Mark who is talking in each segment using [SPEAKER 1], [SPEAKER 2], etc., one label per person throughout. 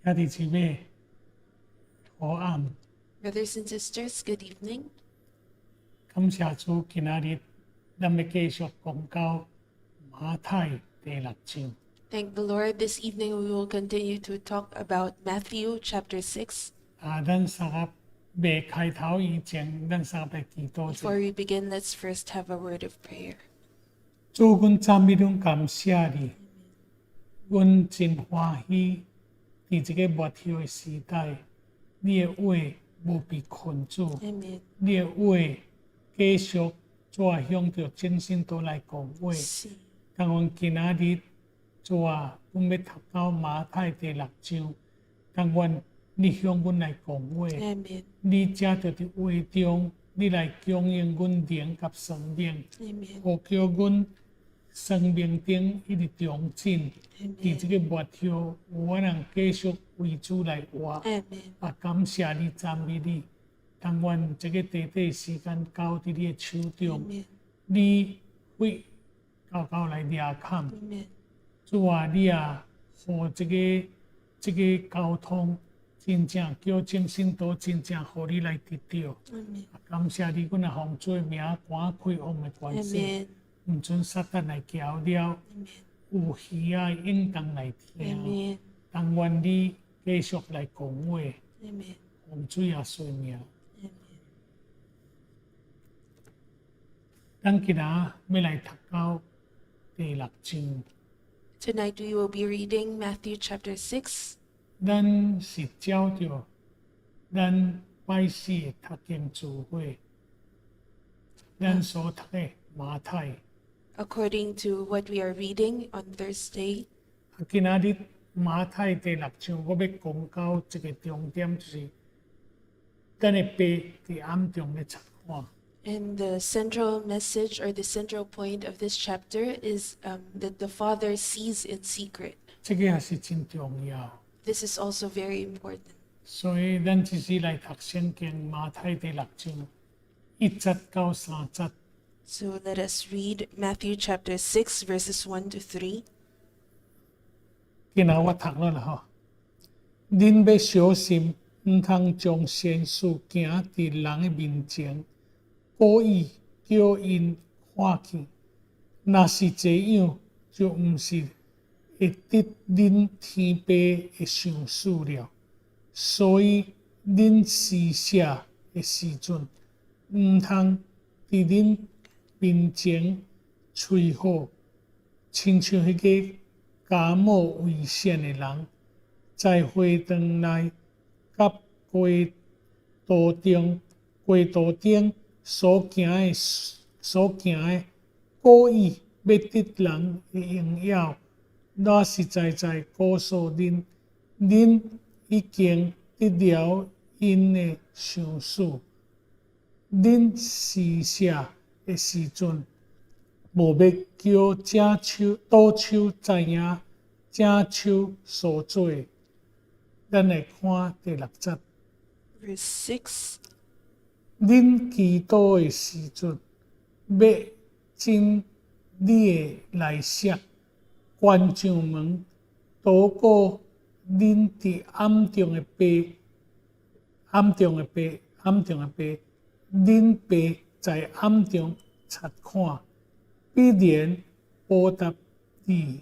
[SPEAKER 1] 兄弟姊妹，好暗。
[SPEAKER 2] Brothers and sisters, good evening.
[SPEAKER 1] 感謝主，今仔日咱要繼續講到馬太第6章。
[SPEAKER 2] Thank the Lord. This evening we will continue to talk about Matthew chapter 6.
[SPEAKER 1] 咱三個未開頭以前，咱三個來祈禱者。
[SPEAKER 2] Before we begin, let's first have a word of prayer.
[SPEAKER 1] 主，阮讚美恁感謝你，阮真歡喜，佇這個末後的時代，你的話無被困住，
[SPEAKER 2] Amen.
[SPEAKER 1] 你的話繼續怎向着真心都來講話。 當阮今仔日主啊，阮要讀到馬太第6章，當阮你向阮來講話，
[SPEAKER 2] Amen.
[SPEAKER 1] 你藉着佇話中，你來供應阮靈甲生命，
[SPEAKER 2] Amen.
[SPEAKER 1] 好叫阮生命中一直長進。佇這個末後，有法人繼續為主來活。
[SPEAKER 2] Amen.
[SPEAKER 1] 感謝你，讚美你。當阮這個短短時間交佇你的手中，
[SPEAKER 2] Amen.
[SPEAKER 1] 你會高高來抓看。
[SPEAKER 2] Amen.
[SPEAKER 1] 主啊，你啊，和這個交通，真正叫精神都真正互你來得到。
[SPEAKER 2] Amen.
[SPEAKER 1] 感謝你，阮也奉主的名趕開王的關係，
[SPEAKER 2] Amen.
[SPEAKER 1] 唔准撒旦來攪了。
[SPEAKER 2] Amen.
[SPEAKER 1] 有耳啊，應當來聽。
[SPEAKER 2] Amen.
[SPEAKER 1] 但願你繼續來講話，
[SPEAKER 2] Amen.
[SPEAKER 1] 奉主耶穌的名。
[SPEAKER 2] Amen.
[SPEAKER 1] 咱今仔要來讀到第6章，
[SPEAKER 2] Tonight we will be reading Matthew chapter 6.
[SPEAKER 1] 咱是照着咱拜四的讀經聚會，咱所讀的馬太。
[SPEAKER 2] According to what we are reading on Thursday,
[SPEAKER 1] 今仔日馬太第6章，我要講到一個重點，就是咱的爸佇暗中咧察看。
[SPEAKER 2] and the central message or the central point of this chapter is that the Father sees in secret.
[SPEAKER 1] 這個也是真重要，
[SPEAKER 2] This is also very important.
[SPEAKER 1] 所以咱只是來讀聖經馬太第6章1節到3節。
[SPEAKER 2] So let us read Matthew chapter 6, verses 1 to 3.
[SPEAKER 1] 今仔我讀了啦吼，恁要小心，毋通將善事行佇人的面前，故意叫因看見。若是這樣，就毋是會得恁天父的賞賜了。所以恁施捨的時陣，毋通佇恁面前吹好，親像迄個假冒為善的人，在會堂內甲街道頂所行的，故意要得人的榮耀。我實在告訴恁，恁已經得了因的賞賜。恁施捨的時陣，無要叫倒手知影正手所做的。咱來看第6節。
[SPEAKER 2] Verse 6.
[SPEAKER 1] 恁祈禱的時陣，要進你的內室，關上門，禱告恁佇暗中的爸，恁爸在暗中察看，必然報答你。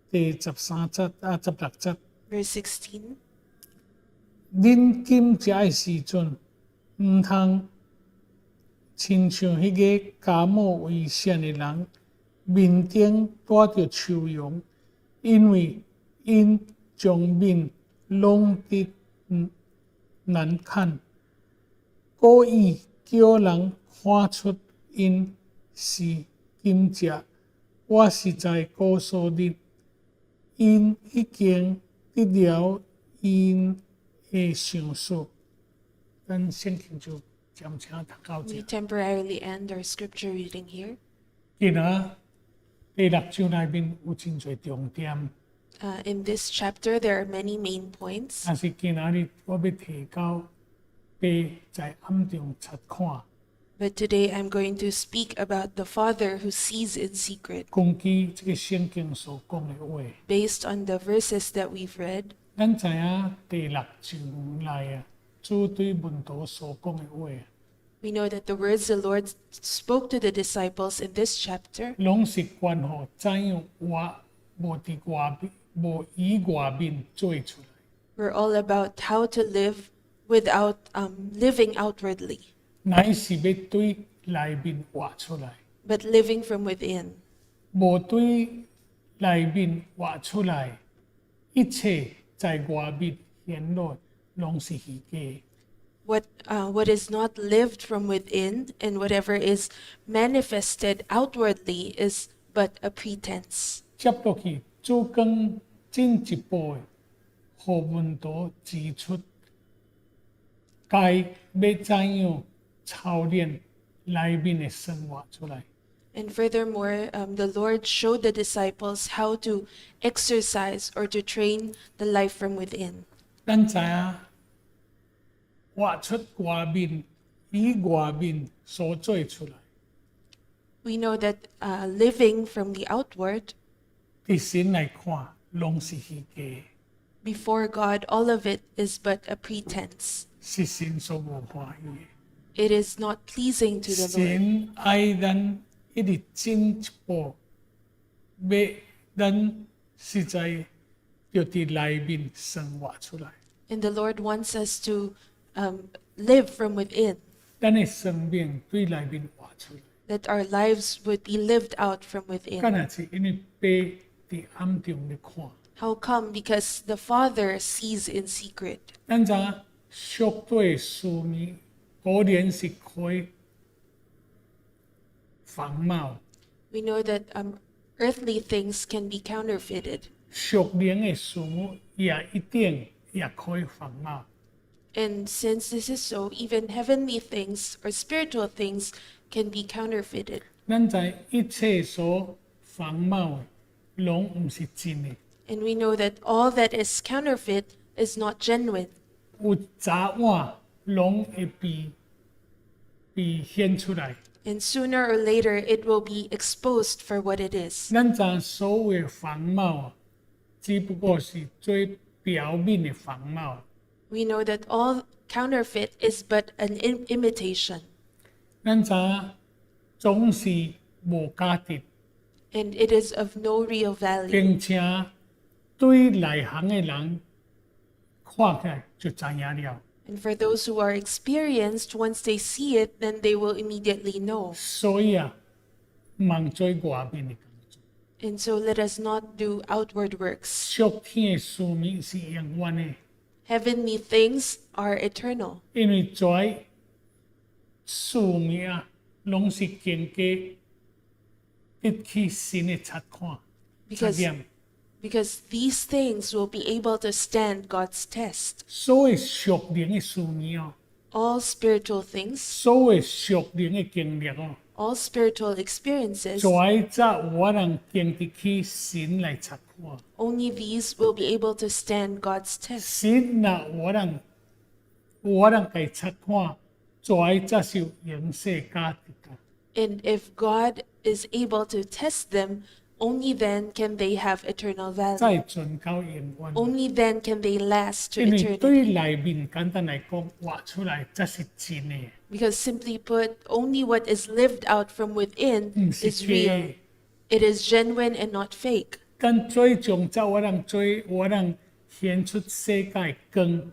[SPEAKER 1] 第13節16節。
[SPEAKER 2] Verse 16.
[SPEAKER 1] 恁禁食的時陣，毋通親像迄個假冒為善的人，面頂帶着笑容，因為因將面弄得難看，故意叫人看出因是禁食。我實在告訴恁，因已經得了因的賞賜。咱聖經就暫且讀到這。
[SPEAKER 2] We temporarily end our scripture reading here.
[SPEAKER 1] 今仔第6章內面有真多重點，
[SPEAKER 2] In this chapter, there are many main points.
[SPEAKER 1] 但是今仔日我要提到爸在暗中察看，
[SPEAKER 2] But today I'm going to speak about the Father who sees in secret.
[SPEAKER 1] 根據這個聖經所講的話，
[SPEAKER 2] Based on the verses that we've read,
[SPEAKER 1] 咱知影第6章内主對門徒所講嘅話
[SPEAKER 2] We know that the words the Lord spoke to the disciples in this chapter
[SPEAKER 1] 攏是關乎怎樣無佇外面、無以外面做出來。
[SPEAKER 2] were all about how to live without living outwardly,
[SPEAKER 1] 乃是要對內面活出來，
[SPEAKER 2] but living from within.
[SPEAKER 1] 無對內面活出來，一切在外面顯露攏是虛假。
[SPEAKER 2] What is not lived from within and whatever is manifested outwardly is but a pretense.
[SPEAKER 1] 接落去，主更進一步的，互門徒指出，該要怎樣操練內面的生活出來。
[SPEAKER 2] And furthermore, the Lord showed the disciples how to exercise or to train the life from within.
[SPEAKER 1] 咱知影，活出外面以外面所做出來，
[SPEAKER 2] We know that living from the outward,
[SPEAKER 1] 佇神來看，攏是虛假，
[SPEAKER 2] before God, all of it is but a pretense.
[SPEAKER 1] 是神所無歡喜的。
[SPEAKER 2] It is not pleasing to the Lord.
[SPEAKER 1] 神愛咱一直進一步，要咱實在要佇內面生活出來，
[SPEAKER 2] And the Lord wants us to live from within,
[SPEAKER 1] 咱的生命對內面活出來。
[SPEAKER 2] that our lives would be lived out from
[SPEAKER 1] 敢
[SPEAKER 2] within.
[SPEAKER 1] 若是因為爸佇暗中咧看，
[SPEAKER 2] How come? Because the Father sees in secret.
[SPEAKER 1] 咱知影屬對事物果然是可以仿冒，
[SPEAKER 2] We know that earthly things can be counterfeited.
[SPEAKER 1] 屬靈的事物也一定也可以仿冒。
[SPEAKER 2] And since this is so, even heavenly things or spiritual things can be counterfeited.
[SPEAKER 1] 咱知一切所仿冒的，攏毋是真的。
[SPEAKER 2] And we know that all that is counterfeit is not genuine.
[SPEAKER 1] 有早晚攏會被顯出來。
[SPEAKER 2] And sooner or later, it will be exposed for what it is.
[SPEAKER 1] 咱知所有的仿冒，只不過是最表面的仿冒。
[SPEAKER 2] We know that all counterfeit is but an imitation,
[SPEAKER 1] 咱知總是無價值，
[SPEAKER 2] and it is of no real value.
[SPEAKER 1] 並且對內行的人看起來就知影了。
[SPEAKER 2] And for those who are experienced, once they see it, then they will immediately know.
[SPEAKER 1] 所以茫做外面的工作，
[SPEAKER 2] And so let us not do outward works.
[SPEAKER 1] 屬天的事物是永遠的，
[SPEAKER 2] Heavenly things are eternal,
[SPEAKER 1] 因為在事物攏是經過得去神的察看、察
[SPEAKER 2] because,
[SPEAKER 1] 驗。
[SPEAKER 2] because these things will be able to stand God's test.
[SPEAKER 1] 所有屬靈的事物
[SPEAKER 2] All spiritual things,
[SPEAKER 1] 所有屬靈的經歷
[SPEAKER 2] all spiritual experiences,
[SPEAKER 1] 在才有法能經得起神來察看。
[SPEAKER 2] only these will be able to stand God's test.
[SPEAKER 1] 神若有法能給察看，在才是有永世價值的。
[SPEAKER 2] And if God is able to test them, only then can they have eternal
[SPEAKER 1] 再
[SPEAKER 2] value.
[SPEAKER 1] 存到永遠。
[SPEAKER 2] Only then can they last to
[SPEAKER 1] 因為
[SPEAKER 2] eternity.
[SPEAKER 1] 對內面簡單來講，畫出來才是真的，
[SPEAKER 2] Because simply put, only what is lived out from within
[SPEAKER 1] 唔是
[SPEAKER 2] is
[SPEAKER 1] 假
[SPEAKER 2] real.
[SPEAKER 1] 的。
[SPEAKER 2] It is genuine and not fake.
[SPEAKER 1] 但最終才有法能顯出世界的光。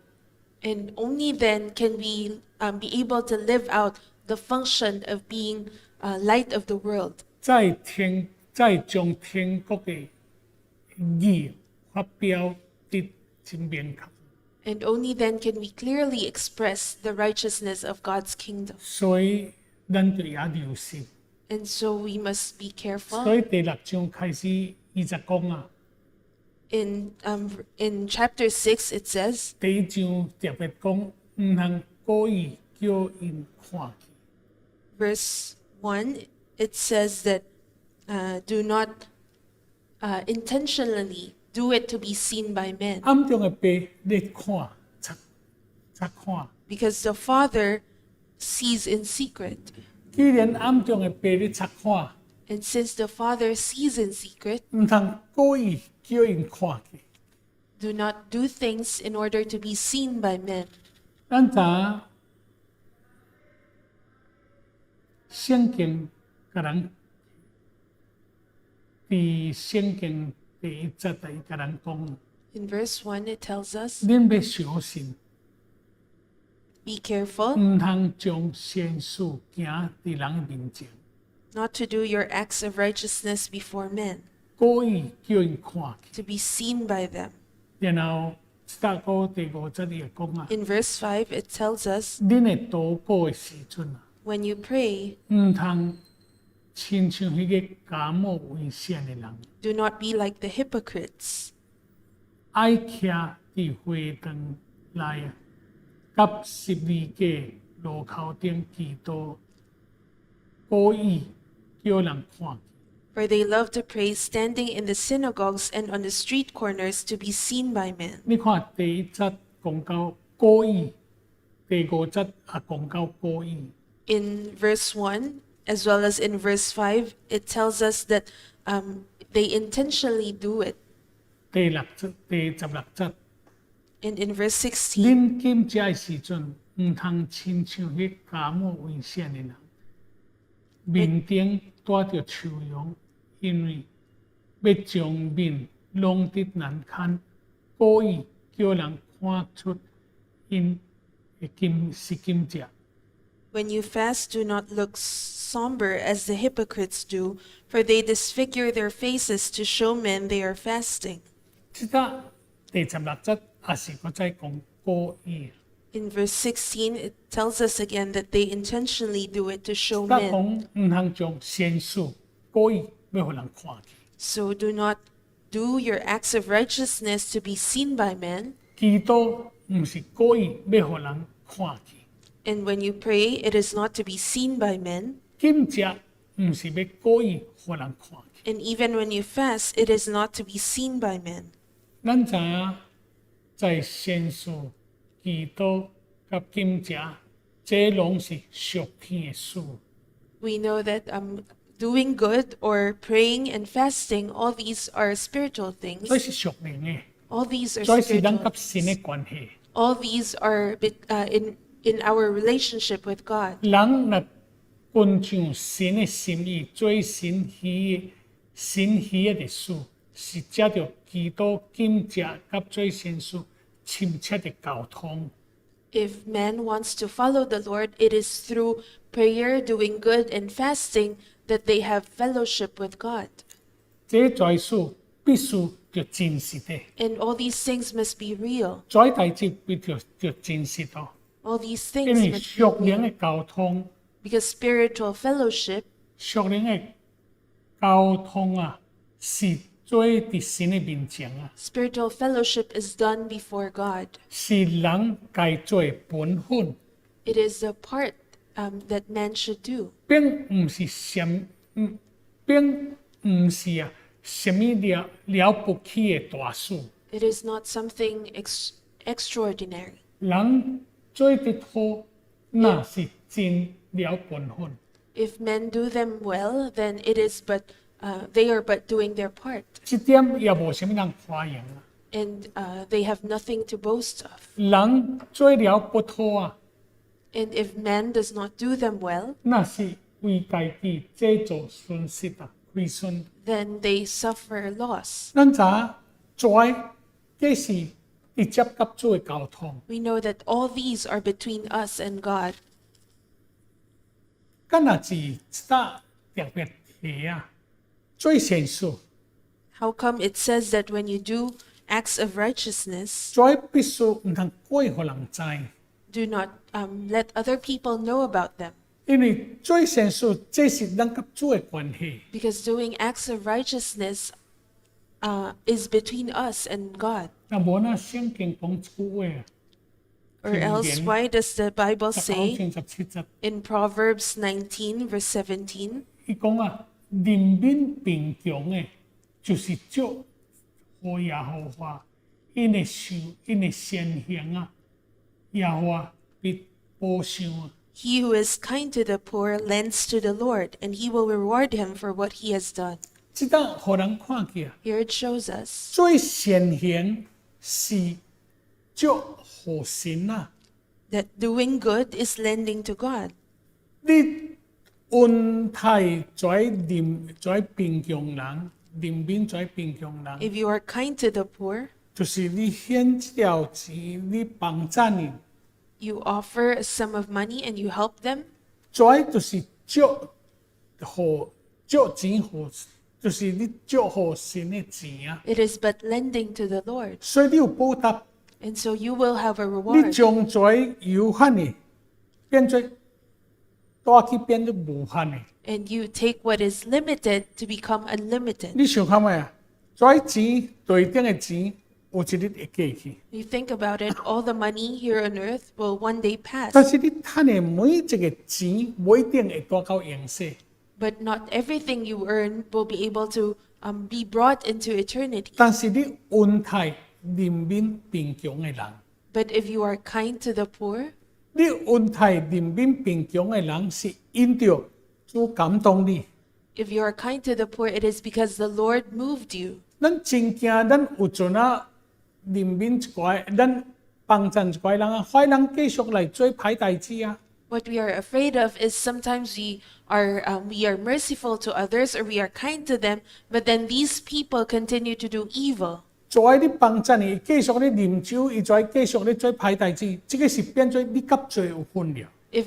[SPEAKER 2] And only then can we be able to live out the function of being light of the world.
[SPEAKER 1] 再將天國的義發表得真明確。
[SPEAKER 2] And only then can we clearly express the righteousness of God's kingdom.
[SPEAKER 1] 所以咱就要留心。
[SPEAKER 2] And so we must be
[SPEAKER 1] 所
[SPEAKER 2] careful.
[SPEAKER 1] 以第6章開始20講
[SPEAKER 2] In chapter 6, it says,
[SPEAKER 1] 第1章特別講，唔通故意叫人看見。
[SPEAKER 2] verse 1, it says that do not intentionally do it to be seen by men,
[SPEAKER 1] 暗中的爸咧看，察看。
[SPEAKER 2] because the Father sees in secret.
[SPEAKER 1] 既然暗中的爸咧察看，
[SPEAKER 2] And since the Father sees in secret,
[SPEAKER 1] 唔通故意叫人看見。
[SPEAKER 2] Do not do things in order to be seen by men.
[SPEAKER 1] 咱知圣经甲人伫圣经第1节第甲人讲，
[SPEAKER 2] In verse 1, it tells us,
[SPEAKER 1] 恁要小心，
[SPEAKER 2] be careful
[SPEAKER 1] 毋通将善事行伫人面前，
[SPEAKER 2] not to do your acts of righteousness before men,
[SPEAKER 1] 故意叫因看见。
[SPEAKER 2] to be seen by them.
[SPEAKER 1] 然后第5節也講啊，
[SPEAKER 2] In verse 5, it tells us,
[SPEAKER 1] 恁會禱告的時陣啊，
[SPEAKER 2] when you pray,
[SPEAKER 1] 毋通親像迄個假冒為善的人，
[SPEAKER 2] do not be like the hypocrites,
[SPEAKER 1] 愛徛佇會堂內啊，甲十字架路口頂祈禱，故意叫人看見。
[SPEAKER 2] for they love to pray standing in the synagogues and on the street corners to be seen by men.
[SPEAKER 1] 你看第1節講到故意，第5節也講到故意。
[SPEAKER 2] In verse 1, as well as in verse 5, it tells us that they intentionally do it.
[SPEAKER 1] 第16節，
[SPEAKER 2] And in verse 16,
[SPEAKER 1] 恁檢食的時陣，毋通親像迄假冒為善的人，面頂帶着笑容，因為要將面弄得難看，故意叫人看出因的是檢食。
[SPEAKER 2] when you fast, do not look somber as the hypocrites do, for they disfigure their faces to show men they are fasting.
[SPEAKER 1] 即個第16節也是佫再講故意。
[SPEAKER 2] In verse 16, it tells us again that they intentionally do it to show
[SPEAKER 1] 甲
[SPEAKER 2] men.
[SPEAKER 1] 講毋通將善事故意要互人看見。
[SPEAKER 2] So do not do your acts of righteousness to be seen by men.
[SPEAKER 1] 祈禱毋是故意要互人看見。
[SPEAKER 2] And when you pray, it is not to be seen by men.
[SPEAKER 1] 檢食毋是要故意互人看見。
[SPEAKER 2] And even when you fast, it is not to be seen by men.
[SPEAKER 1] 咱知影在善事、祈禱甲檢食，這攏是屬天的事。
[SPEAKER 2] We know that doing good or praying and fasting, all these are spiritual
[SPEAKER 1] 所以
[SPEAKER 2] things.
[SPEAKER 1] 是屬靈的，
[SPEAKER 2] All these are
[SPEAKER 1] 所以是咱
[SPEAKER 2] spiritual
[SPEAKER 1] 甲神
[SPEAKER 2] things.
[SPEAKER 1] 的關係。
[SPEAKER 2] All these are in our relationship with God.
[SPEAKER 1] 人若遵照神的心意，做神喜的事，是藉着祈禱、檢食甲做善事親切的交通。
[SPEAKER 2] If man wants to follow the Lord, it is through prayer, doing good, and fasting that they have fellowship with God.
[SPEAKER 1] 這在事必須就真實的，
[SPEAKER 2] And all these things must be real.
[SPEAKER 1] 在代志必就真實咯。
[SPEAKER 2] All these
[SPEAKER 1] 因
[SPEAKER 2] things
[SPEAKER 1] 為
[SPEAKER 2] must
[SPEAKER 1] 屬
[SPEAKER 2] be
[SPEAKER 1] 靈
[SPEAKER 2] real.
[SPEAKER 1] 的交通，
[SPEAKER 2] Because spiritual fellowship,
[SPEAKER 1] 屬靈的交通啊，是做伫神的面前啊，
[SPEAKER 2] spiritual fellowship is done before God.
[SPEAKER 1] 是人該做的本分，
[SPEAKER 2] It is a part that man should do.
[SPEAKER 1] 並唔是並唔是啊，什麼了不起的大事。
[SPEAKER 2] It is not something extraordinary.
[SPEAKER 1] 人做得好，那是真了本分。
[SPEAKER 2] If men do them well, then it is they are but doing their part.
[SPEAKER 1] 這點也無什麼人歡迎啊。
[SPEAKER 2] And they have nothing to boast of.
[SPEAKER 1] 人做了不好啊，
[SPEAKER 2] And if man does not do them well,
[SPEAKER 1] 那是為家己製造損失啊，虧損。
[SPEAKER 2] then they suffer loss.
[SPEAKER 1] 咱知在這是直接甲主的交通。
[SPEAKER 2] We know that all these are between us and God.
[SPEAKER 1] 敢若是特別提啊，做善事，
[SPEAKER 2] How come it says that when you do acts of righteousness,
[SPEAKER 1] 做必須毋通過互人知，
[SPEAKER 2] do not let other people know about them?
[SPEAKER 1] 因為做善事這是咱甲主的關係。
[SPEAKER 2] Because doing acts of righteousness is between us and God.
[SPEAKER 1] 那無那聖經講一句話啊，
[SPEAKER 2] Or else, why does the Bible
[SPEAKER 1] 19
[SPEAKER 2] say
[SPEAKER 1] 17節，
[SPEAKER 2] in Proverbs 19, verse 17,
[SPEAKER 1] 伊講啊，人民貧窮的，就是祝福耶和華，因的善行啊，耶和華必報償啊。
[SPEAKER 2] he who is kind to the poor lends to the Lord, and he will reward him for what he has done.
[SPEAKER 1] 這當互人看見，
[SPEAKER 2] Here it shows us
[SPEAKER 1] 做善行是祝福神啊。
[SPEAKER 2] that doing good is lending to God.
[SPEAKER 1] 你恩待在贫穷人，怜悯在贫穷人，
[SPEAKER 2] If you are kind to the poor,
[SPEAKER 1] 就是你献这条钱，你帮助人，
[SPEAKER 2] you offer a sum of money and you help them,
[SPEAKER 1] 这就是祝钱给，就是你祝福神的钱啊。
[SPEAKER 2] it is but lending to the Lord.
[SPEAKER 1] 所以你有报答，
[SPEAKER 2] And so you will have a
[SPEAKER 1] 你
[SPEAKER 2] reward.
[SPEAKER 1] 将在有限的变做多去变做无限的。
[SPEAKER 2] And you take what is limited to become unlimited.
[SPEAKER 1] 你想看咩啊？在钱对顶的钱，有一日会过去。
[SPEAKER 2] You think about it, all the money here on earth will one day pass.
[SPEAKER 1] 但是你赚的每一个钱，不一定会带到永世。
[SPEAKER 2] But not everything you earn will be able to be brought into eternity.
[SPEAKER 1] 但是你恩待怜悯贫穷的人，
[SPEAKER 2] But if you are kind to the poor,
[SPEAKER 1] 你恩待怜悯贫穷的人，是因着主感动你。
[SPEAKER 2] if you are kind to the poor, it is because the Lord moved you.
[SPEAKER 1] 咱真惊，咱有阵啊怜悯一寡，咱帮助一寡人啊，坏人继续来做歹代志啊。
[SPEAKER 2] What we are afraid of is sometimes we are merciful to others or we are kind to them, but then these people continue to do evil.
[SPEAKER 1] 做你帮助你，继续咧啉酒，伊再继续咧做歹代志，这个是变做你甲罪有分了。
[SPEAKER 2] If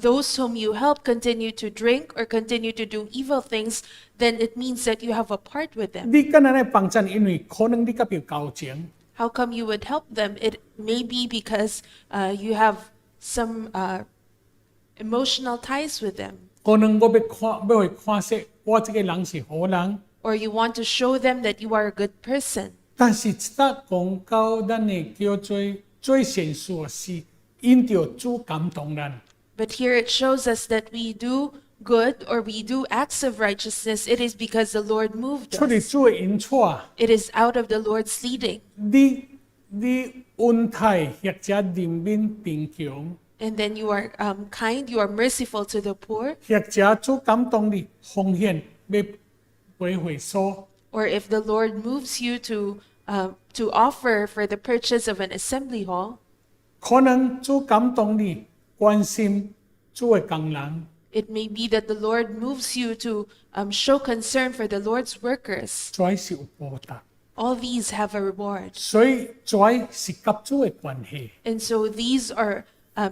[SPEAKER 2] those whom you help continue to drink or continue to do evil things, then it means that you have a part with them.
[SPEAKER 1] 你敢若咧帮助你，因为可能你甲有交情，
[SPEAKER 2] How come you would help them? It may be because you have some emotional ties with them,
[SPEAKER 1] 可能我要去看识我这个人是好人，
[SPEAKER 2] or you want to show them that you are a good person.
[SPEAKER 1] 但是这讲到咱的叫做最善事是因着主感动咱。
[SPEAKER 2] But here it shows us that we do good or we do acts of righteousness. It is because the Lord moved
[SPEAKER 1] 出嚟
[SPEAKER 2] us.
[SPEAKER 1] 主的引带，
[SPEAKER 2] It is out of the Lord's leading.
[SPEAKER 1] 你恩待或者怜悯贫穷，
[SPEAKER 2] And then you are kind, you are merciful to the poor.
[SPEAKER 1] 或者主感动你奉献要买会所。
[SPEAKER 2] Or if the Lord moves you to offer for the purchase of an assembly hall,
[SPEAKER 1] 可能主感动你关心主的工人，
[SPEAKER 2] it may be that the Lord moves you to show concern for the Lord's workers.
[SPEAKER 1] 这是有报答，
[SPEAKER 2] All these have a reward.
[SPEAKER 1] 所以这是甲主的关系，
[SPEAKER 2] And so these are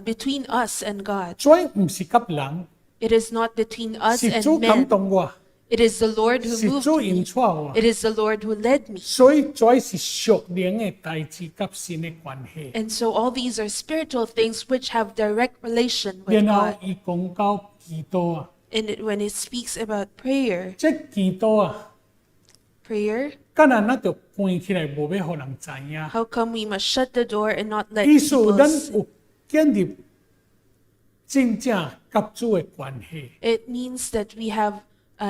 [SPEAKER 2] between us and God.
[SPEAKER 1] 这唔是甲人，
[SPEAKER 2] It is not between us
[SPEAKER 1] 是
[SPEAKER 2] and
[SPEAKER 1] 主感
[SPEAKER 2] men.
[SPEAKER 1] 动我，
[SPEAKER 2] It is the Lord who
[SPEAKER 1] 是
[SPEAKER 2] moved
[SPEAKER 1] 主引
[SPEAKER 2] me.
[SPEAKER 1] 带我，
[SPEAKER 2] It is the Lord who led me.
[SPEAKER 1] 所以这是属灵的代志甲神的关系。
[SPEAKER 2] And so all these are spiritual things which have direct relation with
[SPEAKER 1] 然後
[SPEAKER 2] God.
[SPEAKER 1] 伊講到祈禱啊，
[SPEAKER 2] And when it speaks about prayer,
[SPEAKER 1] 即祈禱啊，
[SPEAKER 2] prayer,
[SPEAKER 1] 敢若咱就關起來，無要互人知影。
[SPEAKER 2] how come we must shut the door and not let
[SPEAKER 1] 意思
[SPEAKER 2] people
[SPEAKER 1] 咱
[SPEAKER 2] see?
[SPEAKER 1] 有建立真正甲主的關係，
[SPEAKER 2] It means that we have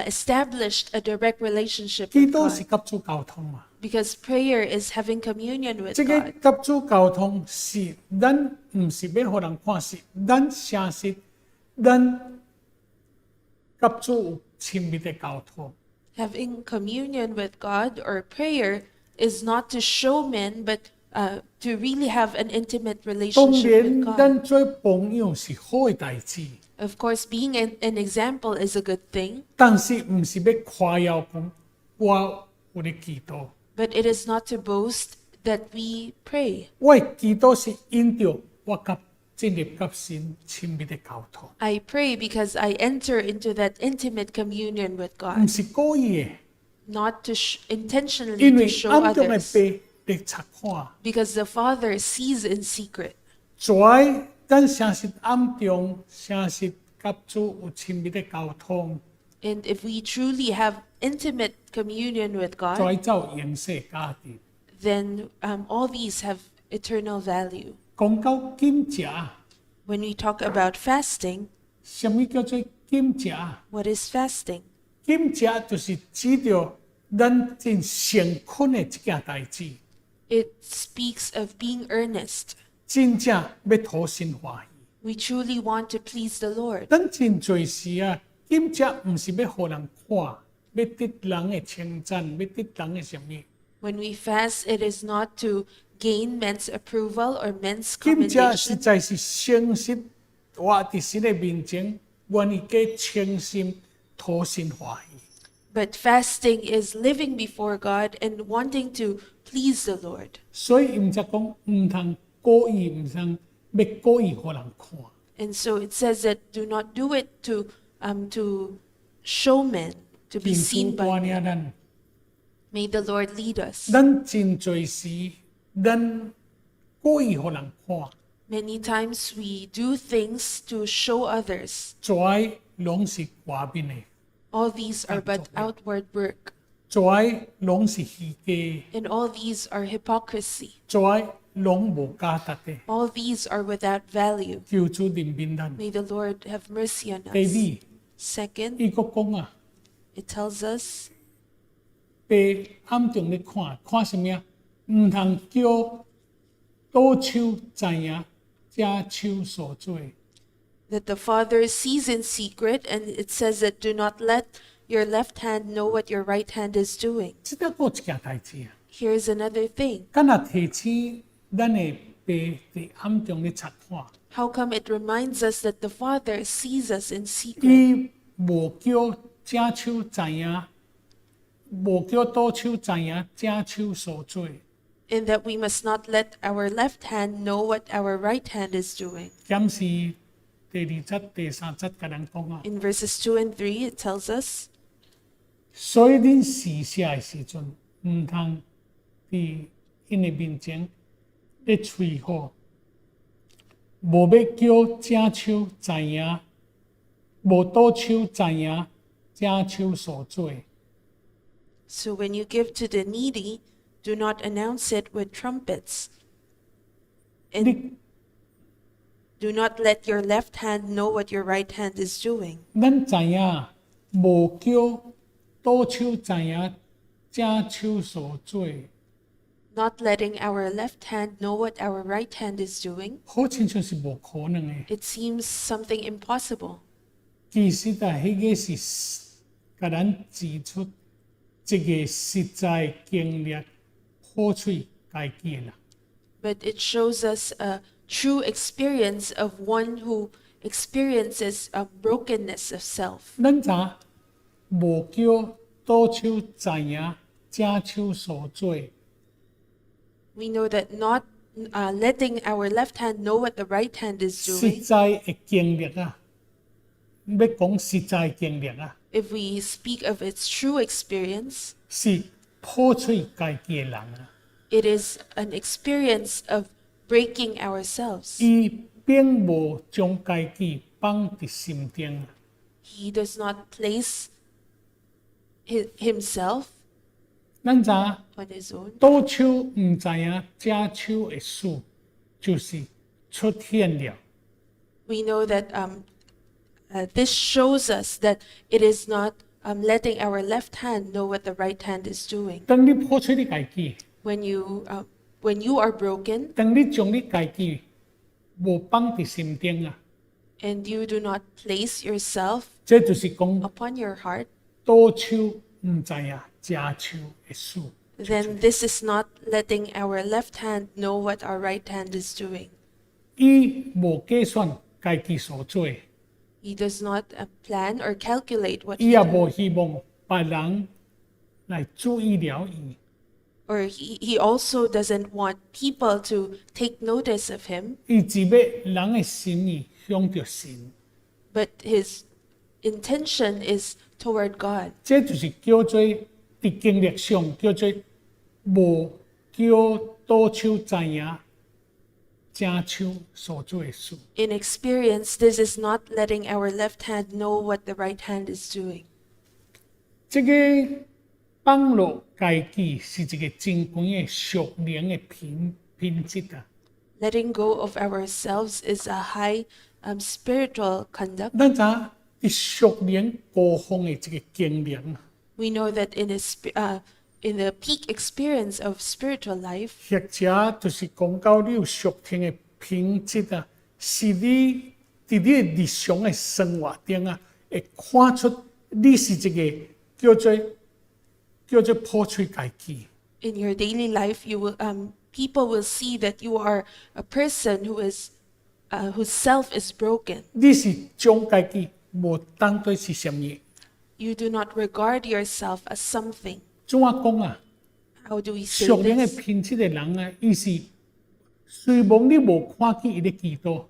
[SPEAKER 2] established a direct relationship
[SPEAKER 1] 祈
[SPEAKER 2] with
[SPEAKER 1] 禱是
[SPEAKER 2] God.
[SPEAKER 1] 甲主溝通嘛。
[SPEAKER 2] Because prayer is having communion with
[SPEAKER 1] 即個
[SPEAKER 2] God.
[SPEAKER 1] 甲主溝通是咱毋是要互人看，是咱誠實，咱甲主有親密的溝通。
[SPEAKER 2] Having communion with God or prayer is not to show men, but to really have an intimate
[SPEAKER 1] 當
[SPEAKER 2] relationship
[SPEAKER 1] 然，
[SPEAKER 2] with God.
[SPEAKER 1] 咱做朋友是好嘅代志，
[SPEAKER 2] Of course, being an example is a good thing,
[SPEAKER 1] 但是毋是要誇耀講我有咧祈禱。
[SPEAKER 2] but it is not to boast that we pray.
[SPEAKER 1] 我的祈禱是因着我甲建立甲神親密的溝通，
[SPEAKER 2] I pray because I enter into that intimate communion with
[SPEAKER 1] 毋
[SPEAKER 2] God,
[SPEAKER 1] 是故意的，
[SPEAKER 2] not to intentionally
[SPEAKER 1] 因
[SPEAKER 2] to
[SPEAKER 1] 為
[SPEAKER 2] show
[SPEAKER 1] 暗中的
[SPEAKER 2] others,
[SPEAKER 1] 爸在察看，
[SPEAKER 2] because the Father sees in secret.
[SPEAKER 1] 在咱誠實暗中誠實甲主有親密的溝通，
[SPEAKER 2] And if we truly have intimate communion with God,
[SPEAKER 1] 在走永世價值。
[SPEAKER 2] then all these have eternal value.
[SPEAKER 1] 講到禁食，
[SPEAKER 2] When we talk about fasting,
[SPEAKER 1] 什麼叫做禁食？
[SPEAKER 2] what is fasting?
[SPEAKER 1] 禁食就是指着咱真誠懇的一件代志，
[SPEAKER 2] It speaks of being earnest.
[SPEAKER 1] 真正要討神歡喜。
[SPEAKER 2] We truly want to please the Lord.
[SPEAKER 1] 咱真侪時啊，禁食毋是要互人看，要得人的稱讚，要得人的什麼？
[SPEAKER 2] When we fast, it is not to gain men's approval or men's
[SPEAKER 1] 今者实
[SPEAKER 2] commendation,
[SPEAKER 1] 在是诚实活伫神的面前，愿意加诚心讨神欢喜。
[SPEAKER 2] but fasting is living before God and wanting to please the Lord.
[SPEAKER 1] 所以毋则讲毋通故意，毋通要故意互人看。
[SPEAKER 2] And so it says that do not do it to show men, to be
[SPEAKER 1] 天
[SPEAKER 2] seen
[SPEAKER 1] 主
[SPEAKER 2] by
[SPEAKER 1] 带
[SPEAKER 2] men.
[SPEAKER 1] 领咱，
[SPEAKER 2] May the Lord lead us.
[SPEAKER 1] 咱真侪时，咱故意互人看，
[SPEAKER 2] Many times we do things to show others.
[SPEAKER 1] 跩拢是外面的，
[SPEAKER 2] All these are but outward work,
[SPEAKER 1] 跩拢是虚假，
[SPEAKER 2] and all these are hypocrisy.
[SPEAKER 1] 跩拢无价值的。
[SPEAKER 2] All these are without value.
[SPEAKER 1] 求主怜悯咱。
[SPEAKER 2] May the Lord have mercy on
[SPEAKER 1] 第
[SPEAKER 2] us.
[SPEAKER 1] 二，
[SPEAKER 2] Second,
[SPEAKER 1] 伊佫讲啊，
[SPEAKER 2] it tells us
[SPEAKER 1] 被暗中咧看，看什么啊？毋通叫倒手知影，遮手所做。
[SPEAKER 2] that the Father sees in secret, and it says that do not let your left hand know what your right hand is doing.
[SPEAKER 1] 即个佫一件代志啊，
[SPEAKER 2] Here's another thing.
[SPEAKER 1] 敢若提醒咱的爸伫暗中咧察看，
[SPEAKER 2] How come it reminds us that the Father sees us in secret?
[SPEAKER 1] 伊无叫遮手知影，无叫倒手知影遮手所做。
[SPEAKER 2] In that we must not let our left hand know what our right hand is doing.
[SPEAKER 1] 检视第2节、第3节，甲人讲啊，
[SPEAKER 2] In verses 2 and 3, it tells us,
[SPEAKER 1] 所以恁施舍的时阵，毋通伫因的面前咧吹好，无要叫遮手知影，无倒手知影遮手所做。
[SPEAKER 2] so when you give to the needy, do not announce it with trumpets,
[SPEAKER 1] 你
[SPEAKER 2] and do not let your left hand know what your right hand is doing.
[SPEAKER 1] 咱知影，无叫倒手知影遮手所做，
[SPEAKER 2] Not letting our left hand know what our right hand is doing,
[SPEAKER 1] 好亲像是无可能的。
[SPEAKER 2] it seems something impossible.
[SPEAKER 1] 其实啊，迄个是甲咱指出一个实在经历好喙家己的人。
[SPEAKER 2] But it shows us a true experience of one who experiences a brokenness of self.
[SPEAKER 1] 咱知无叫倒手知影遮手所做，
[SPEAKER 2] We know that not letting our left hand know what the right hand is
[SPEAKER 1] 实
[SPEAKER 2] doing,
[SPEAKER 1] 在的经历啊，要讲实在的经历啊，
[SPEAKER 2] if we speak of its true experience,
[SPEAKER 1] 是破碎家己的人啊。
[SPEAKER 2] it is an experience of breaking ourselves.
[SPEAKER 1] 伊并无将家己放伫心顶啊，
[SPEAKER 2] He does not place himself
[SPEAKER 1] 咱知
[SPEAKER 2] on his own.
[SPEAKER 1] 倒手毋知影遮手的事，就是出现了。
[SPEAKER 2] We know that this shows us that it is not letting our left hand know what the right hand is doing.
[SPEAKER 1] 当你破碎你家己，
[SPEAKER 2] When you are broken
[SPEAKER 1] 当你将你家己无放伫心顶啊，
[SPEAKER 2] and you do not place yourself
[SPEAKER 1] 这就是讲
[SPEAKER 2] upon your heart,
[SPEAKER 1] 倒手毋知影遮手的事。
[SPEAKER 2] then this is not letting our left hand know what our right hand is doing.
[SPEAKER 1] 伊無計算家己所做，
[SPEAKER 2] He does not plan or calculate what
[SPEAKER 1] 伊
[SPEAKER 2] he
[SPEAKER 1] 也
[SPEAKER 2] does,
[SPEAKER 1] 無希望別人來注意了伊。
[SPEAKER 2] or he also doesn't want people to take notice of him,
[SPEAKER 1] 伊只要人的心意向着神，
[SPEAKER 2] but his intention is toward God.
[SPEAKER 1] 這就是叫做佇經歷上叫做無叫倒手知影正手所做的事。
[SPEAKER 2] In experience, this is not letting our left hand know what the right hand is doing.
[SPEAKER 1] 這個放落家己是一個真高的屬靈的品質啊！
[SPEAKER 2] Letting go of ourselves is a high spiritual conduct.
[SPEAKER 1] 咱知喺屬靈高峰的這個經歷啊，
[SPEAKER 2] We know that in the peak experience of spiritual life,
[SPEAKER 1] 或者就是講到你有屬天的品質啊，是你喺你的日常的生活中啊，會看出你是一個叫做破碎家己。
[SPEAKER 2] in your daily life, people will see that you are a person whose self is broken.
[SPEAKER 1] 你是將家己無當作是什麼？
[SPEAKER 2] You do not regard yourself as something.
[SPEAKER 1] 怎啊講啊？
[SPEAKER 2] How do we say
[SPEAKER 1] 屬靈嘅
[SPEAKER 2] this?
[SPEAKER 1] 品質嘅人啊，伊是雖望你無看見伊咧祈禱，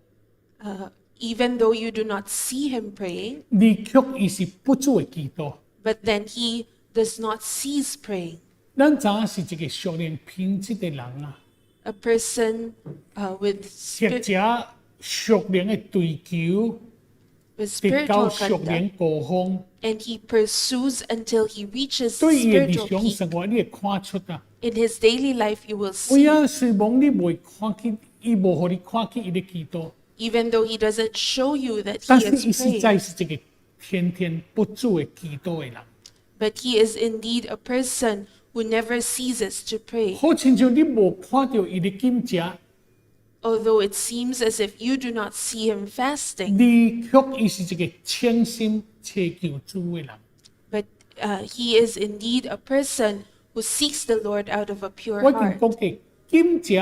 [SPEAKER 2] Even though you do not see him praying,
[SPEAKER 1] 你卻伊是不住嘅祈禱。
[SPEAKER 2] but then he does not cease praying.
[SPEAKER 1] 咱知影是一個屬靈品質嘅人啊，
[SPEAKER 2] A person with
[SPEAKER 1] 或者屬靈嘅追求， 直到
[SPEAKER 2] spiritual
[SPEAKER 1] 屬
[SPEAKER 2] conduct,
[SPEAKER 1] 靈高峰，
[SPEAKER 2] and he pursues until he reaches
[SPEAKER 1] 對伊嘅日
[SPEAKER 2] spiritual
[SPEAKER 1] 常
[SPEAKER 2] peak.
[SPEAKER 1] 生活你會看出啊。
[SPEAKER 2] In his daily life, you will
[SPEAKER 1] 為
[SPEAKER 2] see,
[SPEAKER 1] 啊，雖望你未看見，伊無互你看見伊咧祈禱，
[SPEAKER 2] even though he doesn't show you that
[SPEAKER 1] 但
[SPEAKER 2] he
[SPEAKER 1] 是伊
[SPEAKER 2] is
[SPEAKER 1] 實
[SPEAKER 2] praying,
[SPEAKER 1] 在是一個天天不住嘅祈禱嘅人。
[SPEAKER 2] but he is indeed a person who never ceases to pray.
[SPEAKER 1] 好親像你無看到伊咧禁食，
[SPEAKER 2] Although it seems as if you do not see him fasting,
[SPEAKER 1] 你卻伊是一個清心切求主嘅人。
[SPEAKER 2] but he is indeed a person who seeks the Lord out of a pure
[SPEAKER 1] 我已經
[SPEAKER 2] heart.
[SPEAKER 1] 講過，禁食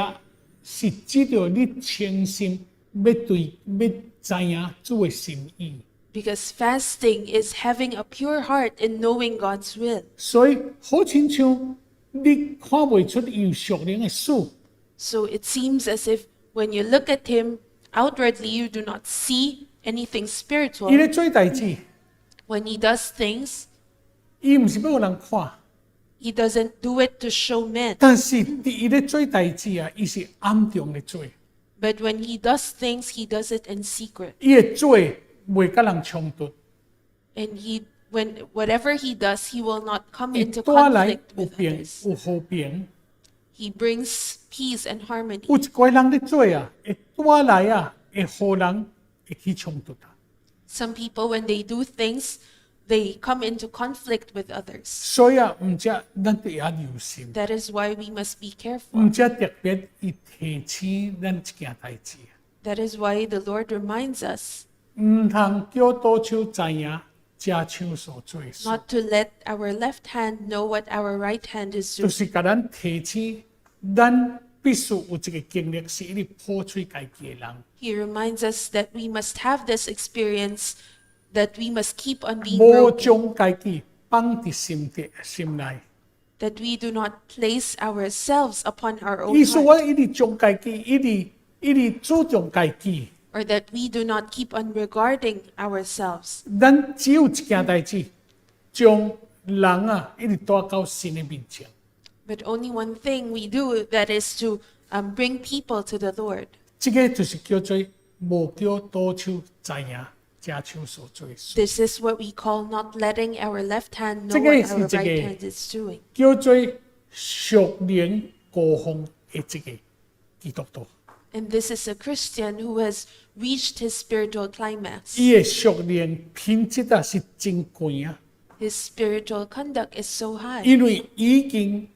[SPEAKER 1] 是知道你清心要知影主嘅心意，
[SPEAKER 2] Because fasting is having a pure heart and knowing God's will.
[SPEAKER 1] 所以好親像你看袂出伊有屬靈嘅事。
[SPEAKER 2] So it seems as if when you look at him outwardly, you do not see anything
[SPEAKER 1] 伊
[SPEAKER 2] spiritual.
[SPEAKER 1] 咧做代志，
[SPEAKER 2] When he does things,
[SPEAKER 1] 伊毋是要有人看，
[SPEAKER 2] he doesn't do it to show men.
[SPEAKER 1] 但是伊咧做代志啊，伊是暗中咧做，
[SPEAKER 2] But when he does things, he does it in secret.
[SPEAKER 1] 伊會做袂甲人衝突，
[SPEAKER 2] And whatever he does, he will not come
[SPEAKER 1] 伊
[SPEAKER 2] into
[SPEAKER 1] 帶來
[SPEAKER 2] conflict
[SPEAKER 1] 有
[SPEAKER 2] with
[SPEAKER 1] 平
[SPEAKER 2] others.
[SPEAKER 1] 有和平。
[SPEAKER 2] He brings peace and harmony.
[SPEAKER 1] 有一個人咧做啊，會帶來啊，會互人會去衝突啊。
[SPEAKER 2] Some people, when they do things, they come into conflict with others.
[SPEAKER 1] 所以啊，毋只咱都要留心，
[SPEAKER 2] That is why we must be
[SPEAKER 1] 毋
[SPEAKER 2] careful.
[SPEAKER 1] 只特別伊提醒咱一件代志，
[SPEAKER 2] That is why the Lord reminds us
[SPEAKER 1] 毋通叫左手知影正手所做的事，
[SPEAKER 2] not to let our left hand know what our right hand is
[SPEAKER 1] 就
[SPEAKER 2] doing.
[SPEAKER 1] 是甲咱提醒，咱必須有一個經歷，是伊破碎家己嘅人。
[SPEAKER 2] He reminds us that we must have this experience, that we must keep on being
[SPEAKER 1] 無
[SPEAKER 2] broken,
[SPEAKER 1] 將家己放佇心內。
[SPEAKER 2] that we do not place ourselves upon our own
[SPEAKER 1] 意思
[SPEAKER 2] heart,
[SPEAKER 1] 我一直將家己，一直注重家己。
[SPEAKER 2] or that we do not keep on regarding ourselves.
[SPEAKER 1] 咱只有一件代志，將人啊一直帶到神嘅面前。
[SPEAKER 2] But only one thing we do, that is to bring people to the Lord.
[SPEAKER 1] 這個就是叫做無叫左手知影正手所做的事，
[SPEAKER 2] This is what we call not letting our left hand know
[SPEAKER 1] 這個
[SPEAKER 2] what
[SPEAKER 1] 是
[SPEAKER 2] our
[SPEAKER 1] 這個
[SPEAKER 2] right hand is doing.
[SPEAKER 1] 叫做屬靈高峰的這個基督徒。
[SPEAKER 2] And this is a Christian who has reached his spiritual climax.
[SPEAKER 1] 伊嘅屬靈品質啊是真高啊，
[SPEAKER 2] His spiritual conduct is so high
[SPEAKER 1] 因為已經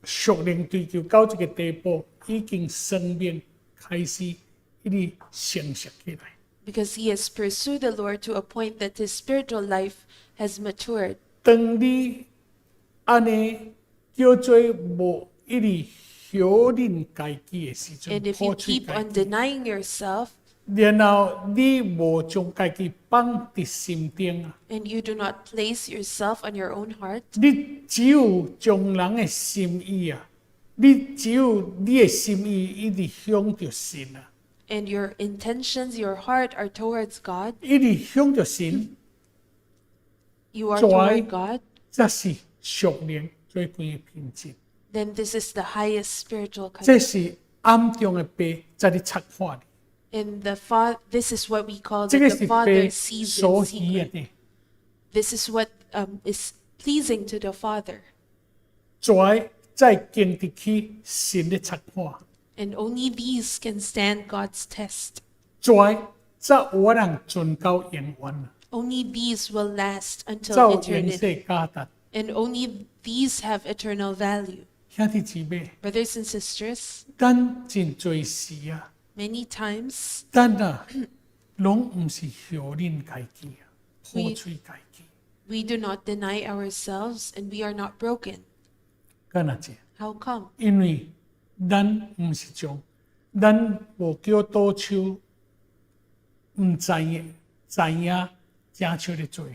[SPEAKER 1] 屬靈追求到這個地步，已經生命開始一直成熟起來。
[SPEAKER 2] because he has pursued the Lord to a point that his spiritual life has matured.
[SPEAKER 1] 當你安尼叫做無一直否認家己嘅時
[SPEAKER 2] And
[SPEAKER 1] 陣，
[SPEAKER 2] if you
[SPEAKER 1] 破碎
[SPEAKER 2] keep
[SPEAKER 1] 家
[SPEAKER 2] on
[SPEAKER 1] 己，
[SPEAKER 2] denying yourself
[SPEAKER 1] 然後你無將家己放佇心頂啊，
[SPEAKER 2] and you do not place yourself on your own heart,
[SPEAKER 1] 你只有將人嘅心意啊，你只有你嘅心意一直向着神啊，
[SPEAKER 2] and your intentions, your heart are towards God,
[SPEAKER 1] 一直向着神，
[SPEAKER 2] you are
[SPEAKER 1] Joy.
[SPEAKER 2] toward God,
[SPEAKER 1] 這是屬靈最高嘅品質，
[SPEAKER 2] then this is the highest spiritual
[SPEAKER 1] 這
[SPEAKER 2] conduct.
[SPEAKER 1] 是暗中嘅爸在你策劃你，
[SPEAKER 2] And this is what we call
[SPEAKER 1] 這
[SPEAKER 2] that
[SPEAKER 1] 個
[SPEAKER 2] the
[SPEAKER 1] 是
[SPEAKER 2] Father
[SPEAKER 1] 爸
[SPEAKER 2] sees
[SPEAKER 1] 所
[SPEAKER 2] in
[SPEAKER 1] 喜悅
[SPEAKER 2] secret.
[SPEAKER 1] 的。
[SPEAKER 2] This is what is pleasing to the Father.
[SPEAKER 1] 再經得起神的測判，
[SPEAKER 2] And only these can stand God's test.
[SPEAKER 1] 才有人存到永遠，
[SPEAKER 2] Only these will last
[SPEAKER 1] 才
[SPEAKER 2] until
[SPEAKER 1] 有永
[SPEAKER 2] eternity.
[SPEAKER 1] 世價值。
[SPEAKER 2] And only these have eternal value.
[SPEAKER 1] 兄弟姊妹，
[SPEAKER 2] Brothers and sisters,
[SPEAKER 1] 咱真多時啊，
[SPEAKER 2] many times
[SPEAKER 1] 咱啊，攏唔是否認家己啊，破碎家己。
[SPEAKER 2] we do not deny ourselves and we are not broken.
[SPEAKER 1] 干那這？
[SPEAKER 2] How come?
[SPEAKER 1] 因為咱毋是种，咱无叫倒手，毋知影正手咧做。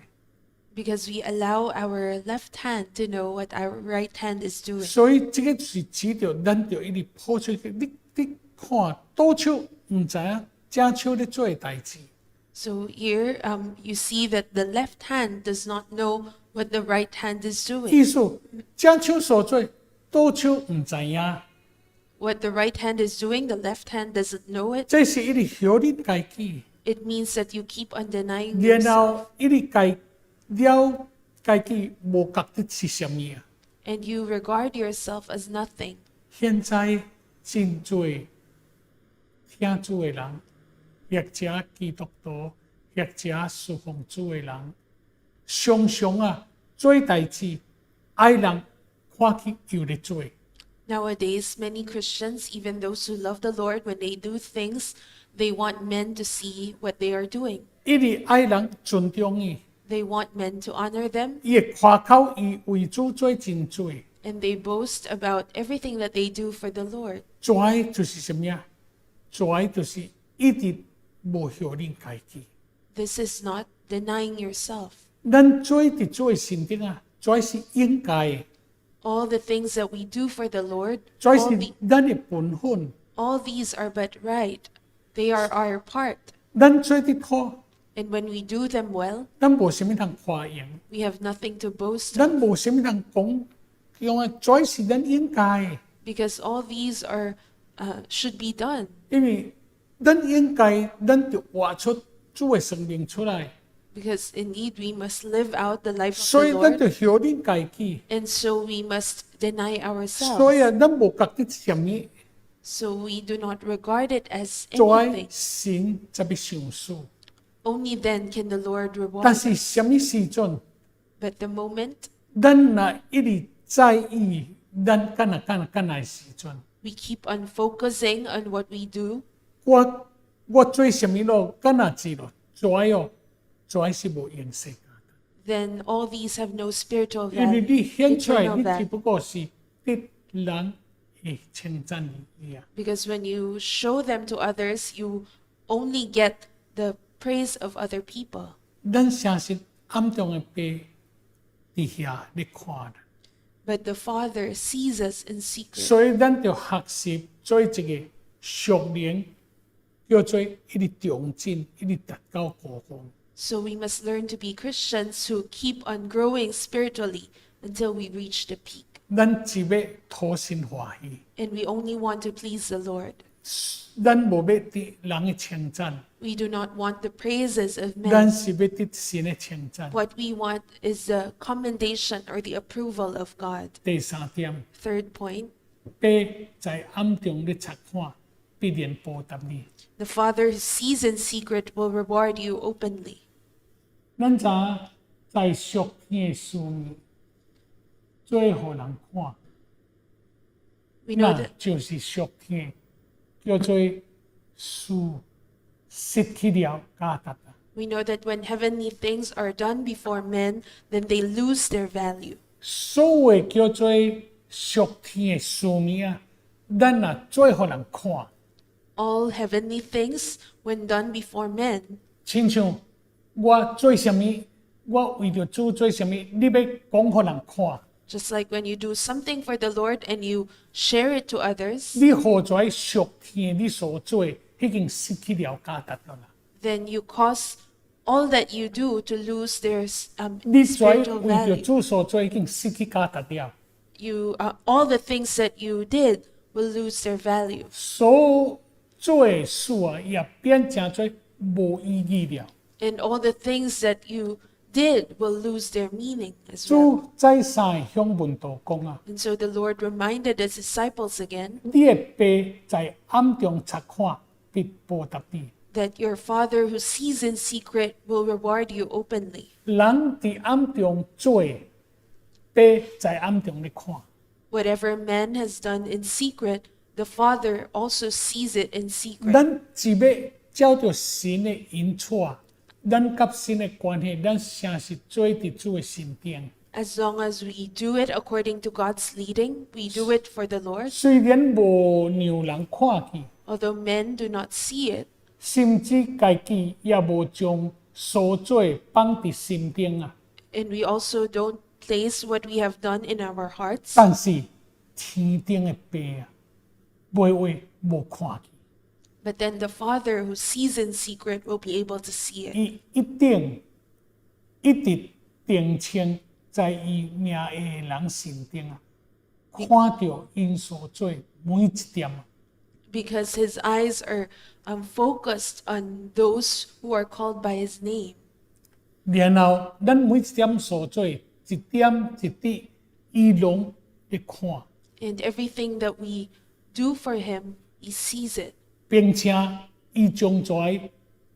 [SPEAKER 2] Because we allow our left hand to know what our right hand is doing.
[SPEAKER 1] 所以这个就是指着咱着一直抱出去，你看倒手毋知影正手咧做诶代志。
[SPEAKER 2] So here you see that the left hand does not know what the right hand is doing.
[SPEAKER 1] 意思正手所做，倒手毋知影。
[SPEAKER 2] What the right hand is doing, the left hand doesn't know it.
[SPEAKER 1] 这是一直晓你家己，
[SPEAKER 2] It means that you keep on denying
[SPEAKER 1] 然
[SPEAKER 2] yourself
[SPEAKER 1] 后一直了家己无觉得是什么啊？
[SPEAKER 2] and you regard yourself as nothing.
[SPEAKER 1] 现在真多听主的人，或者基督徒，或者侍奉主的人，常常做代志，爱人看去又咧做。
[SPEAKER 2] Nowadays, many Christians, even those who love the Lord, when they do things, they want men to see what they are doing.
[SPEAKER 1] 一直爱人尊重伊，
[SPEAKER 2] They want men to honor them,
[SPEAKER 1] 伊会夸口伊为主做真多。
[SPEAKER 2] and they boast about everything that they do for the Lord.
[SPEAKER 1] 做就是什么呀？做就是一直无晓恁家己。
[SPEAKER 2] This is not denying yourself.
[SPEAKER 1] 咱做伫做的神顶做是应该的，
[SPEAKER 2] All the things that we do for the Lord,
[SPEAKER 1] 做
[SPEAKER 2] all,
[SPEAKER 1] 是咱的本分。
[SPEAKER 2] all these are but right. They are our part.
[SPEAKER 1] 咱做得好，
[SPEAKER 2] And when we do them well,
[SPEAKER 1] 咱无什么通夸扬，
[SPEAKER 2] we have nothing to boast
[SPEAKER 1] 咱
[SPEAKER 2] of,
[SPEAKER 1] 无什么通讲做是咱应该的，
[SPEAKER 2] because all these should be done.
[SPEAKER 1] 因为咱应该，咱就活出主的生命出来，
[SPEAKER 2] Because indeed we must live out the life of
[SPEAKER 1] 所
[SPEAKER 2] the
[SPEAKER 1] 以咱
[SPEAKER 2] Lord,
[SPEAKER 1] 就晓恁家己。
[SPEAKER 2] and so we must deny
[SPEAKER 1] 所以
[SPEAKER 2] ourselves.
[SPEAKER 1] 咱无觉得什么，
[SPEAKER 2] So we do not regard it as
[SPEAKER 1] 做
[SPEAKER 2] anything.
[SPEAKER 1] 神才要上诉。
[SPEAKER 2] Only then can the Lord
[SPEAKER 1] 但
[SPEAKER 2] reward
[SPEAKER 1] 是
[SPEAKER 2] us.
[SPEAKER 1] 什么时阵，
[SPEAKER 2] But the moment
[SPEAKER 1] 咱若一直在意咱干的时阵，
[SPEAKER 2] we keep on focusing on what we do,
[SPEAKER 1] 我做什么咯，干哪子咯，做是无用势。
[SPEAKER 2] then all these have no spiritual
[SPEAKER 1] 因为
[SPEAKER 2] value,
[SPEAKER 1] 你显出来，
[SPEAKER 2] eternal
[SPEAKER 1] 你只
[SPEAKER 2] value.
[SPEAKER 1] 不过是得人会称赞你。
[SPEAKER 2] Because when you show them to others, you only get the praise of other people.
[SPEAKER 1] 咱相信暗中的爸伫遐咧看，
[SPEAKER 2] But the Father sees us in secret.
[SPEAKER 1] 所以咱就学习做一个熟练，叫做一直长进，一直达到高峰。
[SPEAKER 2] So we must learn to be Christians who keep on growing spiritually until we reach the peak.
[SPEAKER 1] 咱只要讨神欢喜，
[SPEAKER 2] And we only want to please the Lord.
[SPEAKER 1] 咱无要得人的称赞，
[SPEAKER 2] We do not want the praises of
[SPEAKER 1] 咱
[SPEAKER 2] men.
[SPEAKER 1] 是要得神的称赞。
[SPEAKER 2] What we want is the commendation or the approval of God.
[SPEAKER 1] 第三点，
[SPEAKER 2] Third point,
[SPEAKER 1] 爸在暗中咧察看，必然報答你。
[SPEAKER 2] the Father who sees in secret will reward you openly.
[SPEAKER 1] 咱知在属天的事物，做互人看，
[SPEAKER 2] We know
[SPEAKER 1] 那
[SPEAKER 2] that
[SPEAKER 1] 就是属天，叫做事失去了价值。
[SPEAKER 2] we know that when heavenly things are done before men, then they lose their value.
[SPEAKER 1] 所谓叫做属天的事物咱若做互人看，
[SPEAKER 2] All heavenly things, when done before men,
[SPEAKER 1] 亲像我做什么，我为着主做什么，你要讲互人看，
[SPEAKER 2] just like when you do something for the Lord and you share it to others,
[SPEAKER 1] 你何在属天你所做，已经失去了价值了啦。
[SPEAKER 2] then you cause all that you do to lose their
[SPEAKER 1] 你在
[SPEAKER 2] spiritual
[SPEAKER 1] 为着
[SPEAKER 2] value.
[SPEAKER 1] 主所做，已經失去價值了。
[SPEAKER 2] All the things that you did will lose their value.
[SPEAKER 1] 所做的事也變成做無意義了。
[SPEAKER 2] And all the things that you did will lose their meaning as well.
[SPEAKER 1] 主再三向門徒講
[SPEAKER 2] And so the Lord reminded his disciples again
[SPEAKER 1] 你的爸在暗中察看，必報答你。
[SPEAKER 2] that your Father who sees in secret will reward you openly.
[SPEAKER 1] 人在暗中做，爸在暗中咧看。
[SPEAKER 2] Whatever man has done in secret, the Father also sees it in secret.
[SPEAKER 1] 咱只要照着神的引帶，咱甲神的關係，咱誠實做佇主的身邊。
[SPEAKER 2] As long as we do it according to God's leading, we do it for the Lord.
[SPEAKER 1] 雖然無讓人看見，
[SPEAKER 2] Although men do not see it,
[SPEAKER 1] 甚至家己也無將所做放佇心頂啊。
[SPEAKER 2] and we also don't place what we have done in our hearts,
[SPEAKER 1] 但是天頂嘅爸啊，每位無看見，
[SPEAKER 2] but then the Father who sees in secret will be able to see it.
[SPEAKER 1] 伊一定一直定睛在伊名下嘅人心頂啊，看到因所做每一點啊。
[SPEAKER 2] Because his eyes are focused on those who are called by his name.
[SPEAKER 1] 然後咱每一點所做一點一滴，伊攏會看，
[SPEAKER 2] And everything that we do for him, he sees it.
[SPEAKER 1] 並且伊將在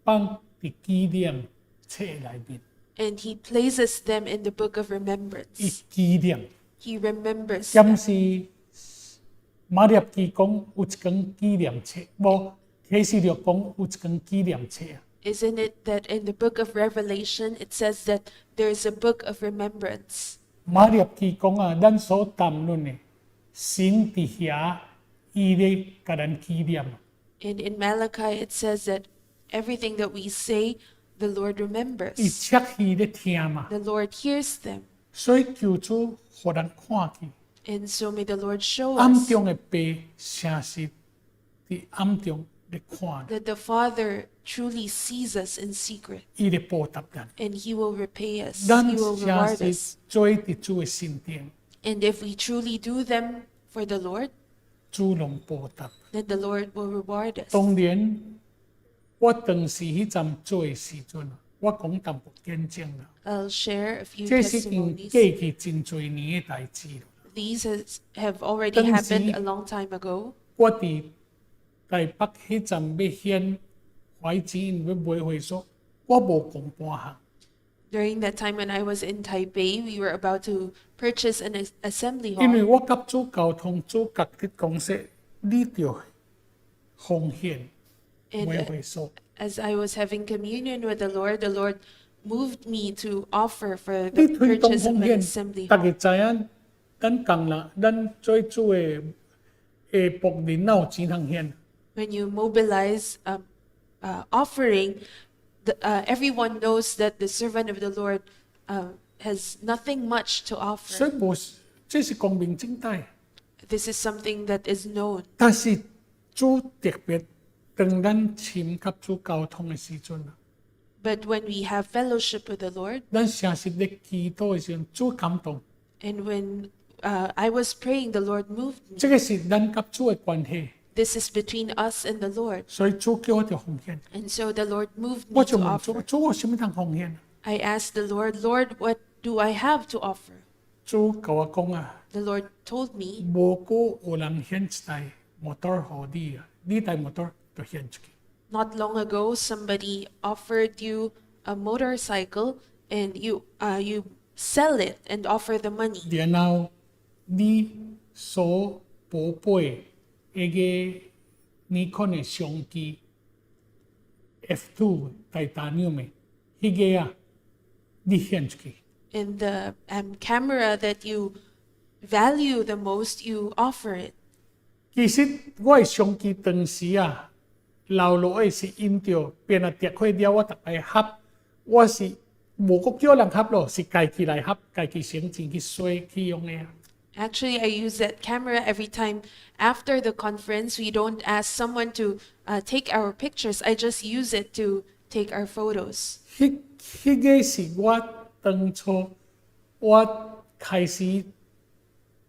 [SPEAKER 1] 放佇紀念冊內面，
[SPEAKER 2] And he places them in the book of
[SPEAKER 1] 伊
[SPEAKER 2] remembrance.
[SPEAKER 1] 紀念。
[SPEAKER 2] He remembers
[SPEAKER 1] 咁
[SPEAKER 2] them.
[SPEAKER 1] 是馬利亞記講有一根紀念冊，無啟示錄講有一根紀念冊啊。
[SPEAKER 2] Isn't it that in the book of Revelation, it says that there's a book of remembrance?
[SPEAKER 1] 馬利亞記講啊，咱所談論嘅神佇遐，伊咧甲咱紀念啊。
[SPEAKER 2] And in Malachi, it says that everything that we say, the Lord
[SPEAKER 1] 伊
[SPEAKER 2] remembers.
[SPEAKER 1] 切耳咧聽嘛，
[SPEAKER 2] The Lord hears them.
[SPEAKER 1] 所以求主互咱看見。
[SPEAKER 2] And so may the Lord show
[SPEAKER 1] 暗
[SPEAKER 2] us
[SPEAKER 1] 中嘅爸，誠實佇暗中咧看，
[SPEAKER 2] that the Father truly sees us in secret,
[SPEAKER 1] 伊咧報答咱。
[SPEAKER 2] and he will repay us.
[SPEAKER 1] 咱
[SPEAKER 2] He will
[SPEAKER 1] 誠
[SPEAKER 2] reward
[SPEAKER 1] 實
[SPEAKER 2] us.
[SPEAKER 1] 做佇主嘅心頂，
[SPEAKER 2] And if we truly do them for the Lord,
[SPEAKER 1] 主攏報答。
[SPEAKER 2] then the Lord will reward us.
[SPEAKER 1] 當然，我當時迄陣做嘅時陣，我講淡薄見證啦。
[SPEAKER 2] I'll share a few
[SPEAKER 1] 這是因
[SPEAKER 2] testimonies.
[SPEAKER 1] 過去真多年嘅代志咯。
[SPEAKER 2] These have already
[SPEAKER 1] 當時
[SPEAKER 2] happened a long time ago.
[SPEAKER 1] 我伫台北迄陣要獻懷子因要買會所，我無講半項。
[SPEAKER 2] During that time when I was in Taipei, we were about to purchase an assembly
[SPEAKER 1] 因為
[SPEAKER 2] hall.
[SPEAKER 1] 我甲主交通主角啲講說，你着奉獻
[SPEAKER 2] And
[SPEAKER 1] 買會所。
[SPEAKER 2] as I was having communion with the Lord moved me to offer for
[SPEAKER 1] 你
[SPEAKER 2] the
[SPEAKER 1] 推動
[SPEAKER 2] purchase
[SPEAKER 1] 奉
[SPEAKER 2] of an
[SPEAKER 1] 獻，
[SPEAKER 2] assembly
[SPEAKER 1] 大
[SPEAKER 2] hall.
[SPEAKER 1] 家知影，咱共啦，咱做主嘅僕人哪有錢通獻？
[SPEAKER 2] When you mobilize offering, everyone knows that the servant of the Lord has nothing much to
[SPEAKER 1] 所以
[SPEAKER 2] offer.
[SPEAKER 1] 無，這是光明正大。
[SPEAKER 2] This is something that is known.
[SPEAKER 1] 但是主特別當咱親甲主交通嘅時陣啊，
[SPEAKER 2] But when we have fellowship with the Lord,
[SPEAKER 1] 咱誠實咧祈禱嘅時陣，主感動，
[SPEAKER 2] and when I was praying, the Lord moved me.
[SPEAKER 1] 這個是咱甲主嘅關係，
[SPEAKER 2] This is between us and the Lord.
[SPEAKER 1] 所以主叫我哋奉獻。
[SPEAKER 2] And so the Lord moved
[SPEAKER 1] 我
[SPEAKER 2] me
[SPEAKER 1] 就
[SPEAKER 2] to
[SPEAKER 1] 問主，
[SPEAKER 2] offer.
[SPEAKER 1] 主我什麼通奉獻？
[SPEAKER 2] I asked the Lord, Lord, what do I have to offer?
[SPEAKER 1] 主甲我講啊，
[SPEAKER 2] The Lord told me,
[SPEAKER 1] 無過有人獻一台摩托互你啊，你台摩托就獻出去。
[SPEAKER 2] not long ago, somebody offered you a motorcycle and you sell it and offer the money.
[SPEAKER 1] 然後你所寶貝嗰個尼康嘅相機 F2 titanium 嘅，迄個啊，你獻出去。
[SPEAKER 2] And the camera that you value the most, you offer it.
[SPEAKER 1] 其實我嘅相機當時啊，留落嘅是因着變啊跌開了，我逐個合，我是無個叫人合咯，是家己來合，家己省錢去洗去用嘅啊。
[SPEAKER 2] Actually, I use that camera every time after the conference. We don't ask someone to take our pictures. I just use it to take our photos.
[SPEAKER 1] 迄個是我當初我開始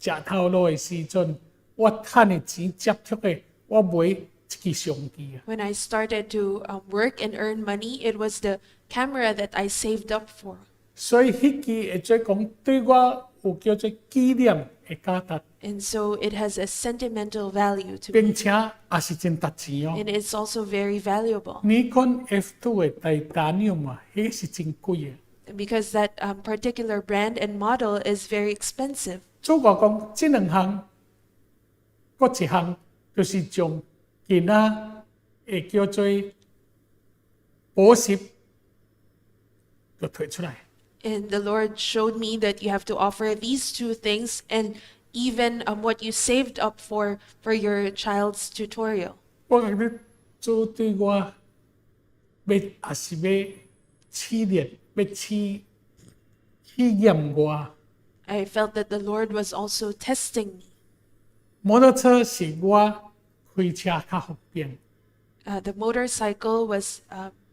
[SPEAKER 1] 食頭路嘅時陣，我賺嘅錢接觸嘅，我買一支相機啊。
[SPEAKER 2] When I started to work and earn money, it was the camera that I saved up for.
[SPEAKER 1] 所以迄支會做講對我有叫做紀念嘅價值，
[SPEAKER 2] And so it has a sentimental value to me.
[SPEAKER 1] 並且也是真值錢哦。
[SPEAKER 2] And it's also very valuable
[SPEAKER 1] 尼康 F2 嘅 titanium 啊，迄個是真貴嘅。
[SPEAKER 2] because that particular brand and model is very expensive.
[SPEAKER 1] 主我講，這兩項，嗰一項就是將其他會叫做寶石就推出來。
[SPEAKER 2] And the Lord showed me that you have to offer these two things and even what you saved up for your child's tutorial.
[SPEAKER 1] 我觉得主对我也是要试炼，要试验我。
[SPEAKER 2] I felt that the Lord was also testing me.
[SPEAKER 1] 摩托车是我开车较方便，
[SPEAKER 2] The motorcycle was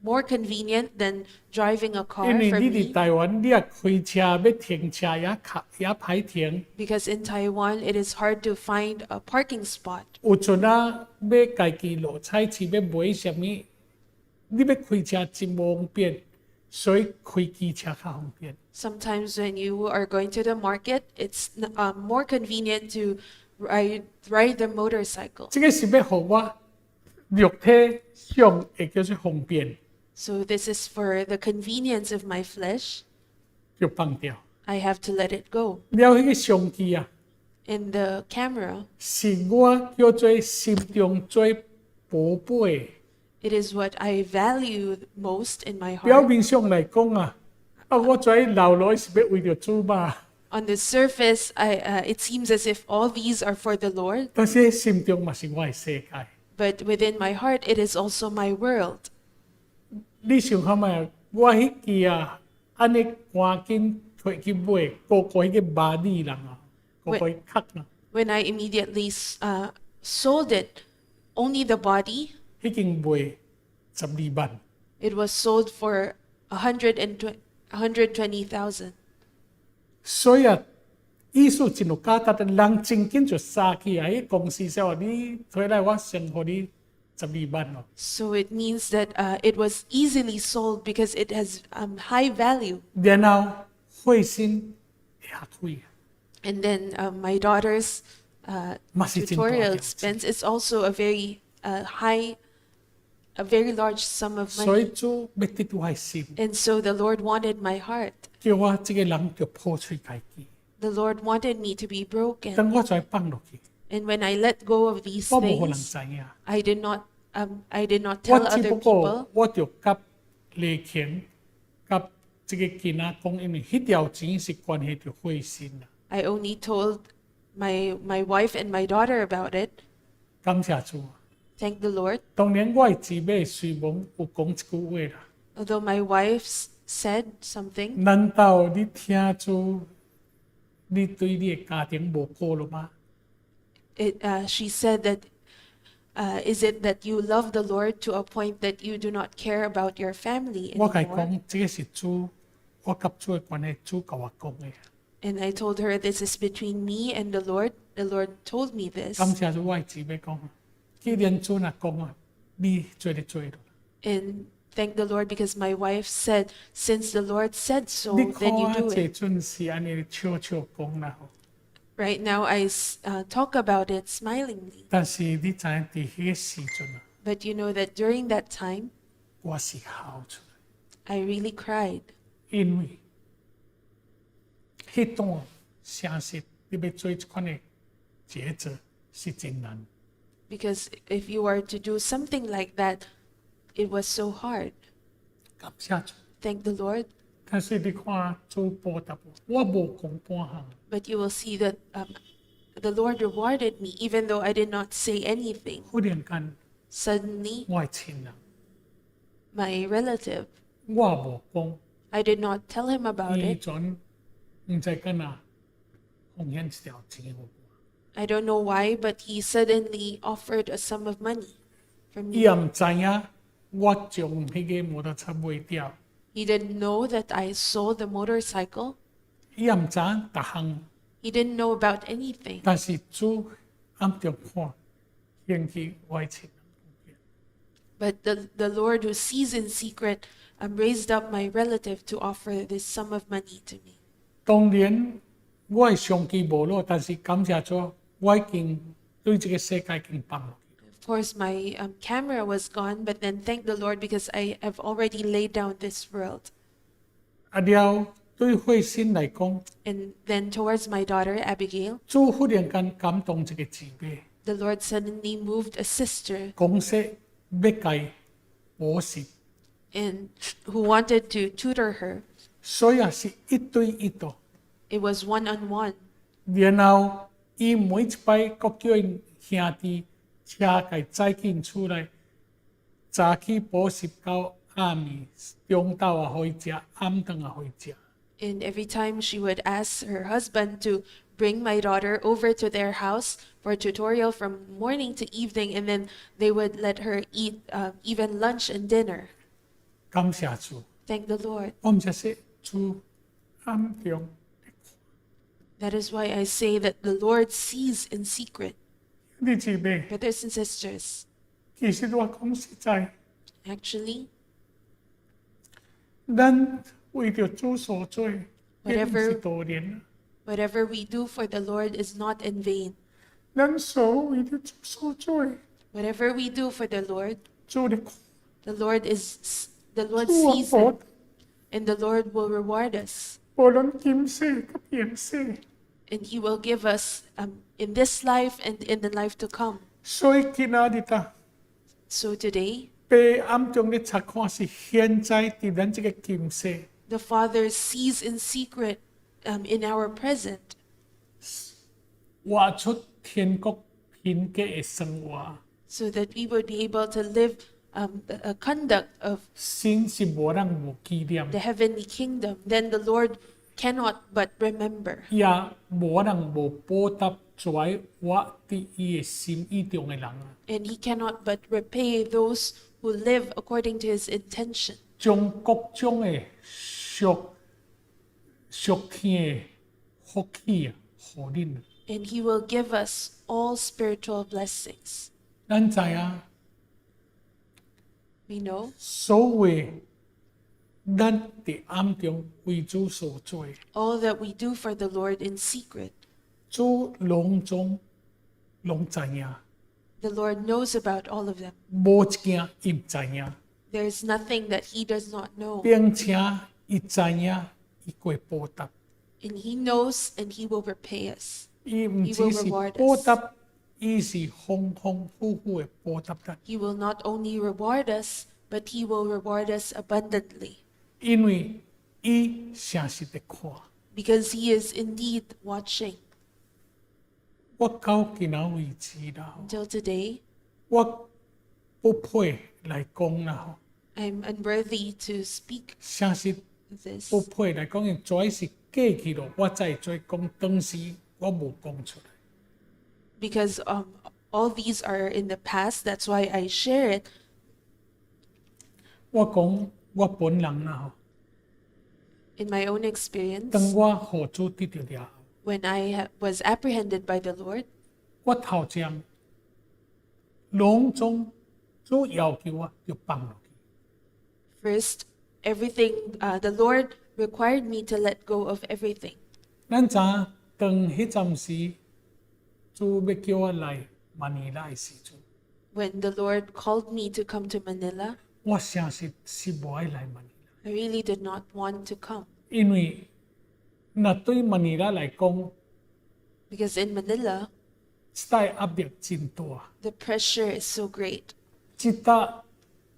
[SPEAKER 2] more convenient than driving a
[SPEAKER 1] 因
[SPEAKER 2] car
[SPEAKER 1] 为
[SPEAKER 2] for
[SPEAKER 1] 你伫
[SPEAKER 2] me
[SPEAKER 1] 台湾，你也开车要停车也歹停，
[SPEAKER 2] because in Taiwan it is hard to find a parking spot.
[SPEAKER 1] 有阵啊要家己落菜市要买什么，你要开车真无方便，所以开机车较方便。
[SPEAKER 2] Sometimes when you are going to the market, it's more convenient to ride the motorcycle.
[SPEAKER 1] 这个是要互我肉体上会叫做方便，
[SPEAKER 2] So this is for the convenience of my flesh.
[SPEAKER 1] 就放掉。
[SPEAKER 2] I have to let it go.
[SPEAKER 1] 了迄个相机啊，
[SPEAKER 2] In the camera,
[SPEAKER 1] 是我叫做心中最宝贝。
[SPEAKER 2] it is what I value most in my
[SPEAKER 1] 表
[SPEAKER 2] heart.
[SPEAKER 1] 面上来讲啊，我做留落是要为着主嘛，
[SPEAKER 2] On the surface, it seems as if all these are for the Lord,
[SPEAKER 1] 但是心中嘛是我的世界。
[SPEAKER 2] but within my heart, it is also my world.
[SPEAKER 1] 你想看嘛？我迄支啊，安尼赶紧摕去买，个迄个麻利人啊，个迄壳啦，
[SPEAKER 2] When I immediately sold it, only the body,
[SPEAKER 1] 已经卖12万。
[SPEAKER 2] it was sold for 120,000.
[SPEAKER 1] 所以啊，意思真有简单的，人真紧就杀去啊！迄公司说你回来，我先互你12万咯。
[SPEAKER 2] So it means that it was easily sold because it has high value.
[SPEAKER 1] 然後會先下退，
[SPEAKER 2] And then my daughter's tutorial expense is also a very a very large sum of
[SPEAKER 1] 所以
[SPEAKER 2] money.
[SPEAKER 1] 主要得我的心，
[SPEAKER 2] And so the Lord wanted my heart.
[SPEAKER 1] 叫我這個人就破碎家己。
[SPEAKER 2] The Lord wanted me to be broken.
[SPEAKER 1] 等我再放落去，
[SPEAKER 2] And when I let go of these
[SPEAKER 1] 我無可能
[SPEAKER 2] things,
[SPEAKER 1] 知影。
[SPEAKER 2] I did not tell
[SPEAKER 1] 我只
[SPEAKER 2] other
[SPEAKER 1] 不過
[SPEAKER 2] people.
[SPEAKER 1] 我就甲李晴、甲這個囡仔講，因為迄條錢是關係到會心啦。
[SPEAKER 2] I only told my wife and my daughter about it.
[SPEAKER 1] 感謝主。
[SPEAKER 2] Thank the Lord.
[SPEAKER 1] 當年我的姊妹隨夢有講一句話啦。
[SPEAKER 2] Although my wife said something,
[SPEAKER 1] 難道你聽主，你對你的家庭無過了嗎？
[SPEAKER 2] she said that, is it that you love the Lord to a point that you do not care about your family
[SPEAKER 1] 我甲伊
[SPEAKER 2] anymore?
[SPEAKER 1] 講，這個是主，我甲主的關係，主甲我講的。
[SPEAKER 2] And I told her, this is between me and the Lord. The Lord told me this.
[SPEAKER 1] 感謝主，我的姊妹講，既然主若講啊，你做就做咯。
[SPEAKER 2] And thank the Lord because my wife said, since the Lord said so,
[SPEAKER 1] 你看
[SPEAKER 2] then you
[SPEAKER 1] 啊，
[SPEAKER 2] do
[SPEAKER 1] 這
[SPEAKER 2] it.
[SPEAKER 1] 陣是安尼悄悄講啦，
[SPEAKER 2] Right now, I talk about it smilingly.
[SPEAKER 1] 但是你知影伫迄個時陣啊，
[SPEAKER 2] But you know that during that time,
[SPEAKER 1] 我是哭出來，
[SPEAKER 2] I really cried
[SPEAKER 1] 因為迄段城市你要做這款的抉擇是真難。
[SPEAKER 2] because if you are to do something like that, it was so hard.
[SPEAKER 1] 感謝主，
[SPEAKER 2] Thank the Lord.
[SPEAKER 1] 但是你看主報答我，我無講半項。
[SPEAKER 2] But you will see that the Lord rewarded me, even though I did not say anything.
[SPEAKER 1] 忽然間，
[SPEAKER 2] Suddenly,
[SPEAKER 1] 我的親人，
[SPEAKER 2] my relative,
[SPEAKER 1] 我無講，
[SPEAKER 2] I did not tell him about
[SPEAKER 1] 伊
[SPEAKER 2] it.
[SPEAKER 1] 轉唔知干哪奉獻一條錢給我。
[SPEAKER 2] I don't know why, but he suddenly offered a sum of money for
[SPEAKER 1] 伊
[SPEAKER 2] me.
[SPEAKER 1] 也唔知影我將迄個摩托車賣掉，
[SPEAKER 2] He didn't know that I sold the motorcycle.
[SPEAKER 1] 伊也唔知影逐項，
[SPEAKER 2] He didn't know about anything.
[SPEAKER 1] 但是主暗中看，獻去我的親人。
[SPEAKER 2] But the Lord who sees in secret raised up my relative to offer this sum of money to me.
[SPEAKER 1] 當然我的相機無落，但是感謝主，我已經對這個世界已經放落。
[SPEAKER 2] Of course, my camera was gone, but then thank the Lord because I have already laid down this world.
[SPEAKER 1] 啊了，對慧心來講，
[SPEAKER 2] And then towards my daughter, Abigail,
[SPEAKER 1] 主忽然間感動這個姊妹，
[SPEAKER 2] the Lord suddenly moved a sister
[SPEAKER 1] 講說要解補習，
[SPEAKER 2] who wanted to tutor her.
[SPEAKER 1] 所以是一对一度。
[SPEAKER 2] It was one-on-one.
[SPEAKER 1] 然後伊每一擺閣叫因兄弟車佢載緊出來，早起補習到暗暝，中晝也可以食，暗頓也可以食。
[SPEAKER 2] And every time she would ask her husband to bring my daughter over to their house for a tutorial from morning to evening, and then they would let her eat even lunch and dinner.
[SPEAKER 1] 感謝主，
[SPEAKER 2] Thank the Lord.
[SPEAKER 1] 我唔只是主暗中。
[SPEAKER 2] That is why I say that the Lord sees in secret.
[SPEAKER 1] 你姊妹，
[SPEAKER 2] Brothers and sisters,
[SPEAKER 1] 其實我講實在，
[SPEAKER 2] actually,
[SPEAKER 1] 咱為着主所做，並唔是
[SPEAKER 2] Whatever-
[SPEAKER 1] 多年。
[SPEAKER 2] whatever we do for the Lord is not in vain.
[SPEAKER 1] 咱所為着主所做，
[SPEAKER 2] Whatever we do for the Lord,
[SPEAKER 1] 主的
[SPEAKER 2] the Lord
[SPEAKER 1] 主
[SPEAKER 2] sees
[SPEAKER 1] 我
[SPEAKER 2] it, and the Lord will reward us.
[SPEAKER 1] 無論今世及永世，
[SPEAKER 2] And He will give us in this life and in the life to come.
[SPEAKER 1] 所以今仔日啊，
[SPEAKER 2] So today,
[SPEAKER 1] 被暗中的察看是現在伫咱這個今世，
[SPEAKER 2] the Father sees in secret in our present,
[SPEAKER 1] 活出天國品格的生活。
[SPEAKER 2] so that we would be able to live a conduct of
[SPEAKER 1] 神是無人無紀念，
[SPEAKER 2] the heavenly kingdom. Then the Lord cannot but remember,
[SPEAKER 1] 也無人無報答在我佇伊的心意中的人啊，
[SPEAKER 2] and He cannot but repay those who live according to His intention,
[SPEAKER 1] 將各種的屬天的福氣啊，互恁啊。
[SPEAKER 2] and He will give us all spiritual blessings.
[SPEAKER 1] 咱知影，
[SPEAKER 2] We know
[SPEAKER 1] 所謂咱佇暗中為主所做，
[SPEAKER 2] all that we do for the Lord in secret.
[SPEAKER 1] 主攏總攏知影，
[SPEAKER 2] The Lord knows about all of them.
[SPEAKER 1] 無一件伊毋知影，
[SPEAKER 2] There's nothing that He does not know.
[SPEAKER 1] 並且伊知影，伊會報答。
[SPEAKER 2] And He knows and He will repay us.
[SPEAKER 1] 伊毋
[SPEAKER 2] He
[SPEAKER 1] 只
[SPEAKER 2] will
[SPEAKER 1] 是
[SPEAKER 2] reward us.
[SPEAKER 1] 報答，伊是豐豐富富的報答咱。
[SPEAKER 2] He will not only reward us, but He will reward us abundantly,
[SPEAKER 1] 因為伊誠實的看。
[SPEAKER 2] because He is indeed watching.
[SPEAKER 1] 我到今仔為止啦，
[SPEAKER 2] Until today,
[SPEAKER 1] 我不配來講啦，
[SPEAKER 2] I'm unworthy to speak
[SPEAKER 1] 誠實
[SPEAKER 2] this,
[SPEAKER 1] 不配來講，因主要是過去咯，我才做講，當時我無講出來。
[SPEAKER 2] because all these are in the past. That's why I share it.
[SPEAKER 1] 我講我本人啦，
[SPEAKER 2] In my own experience,
[SPEAKER 1] 當我互主得到了，
[SPEAKER 2] when I was apprehended by the Lord,
[SPEAKER 1] 我頭前攏總主要求我要放落去。
[SPEAKER 2] first, everything, the Lord required me to let go of everything.
[SPEAKER 1] 咱知當迄陣時，主要叫我來馬尼拉的時陣，
[SPEAKER 2] When the Lord called me to come to Manila,
[SPEAKER 1] 我誠實是無愛來馬尼拉，
[SPEAKER 2] I really did not want to come,
[SPEAKER 1] 因為若對馬尼拉來講，
[SPEAKER 2] because in Manila,
[SPEAKER 1] 這個壓力真大，
[SPEAKER 2] the pressure is so great.
[SPEAKER 1] 這個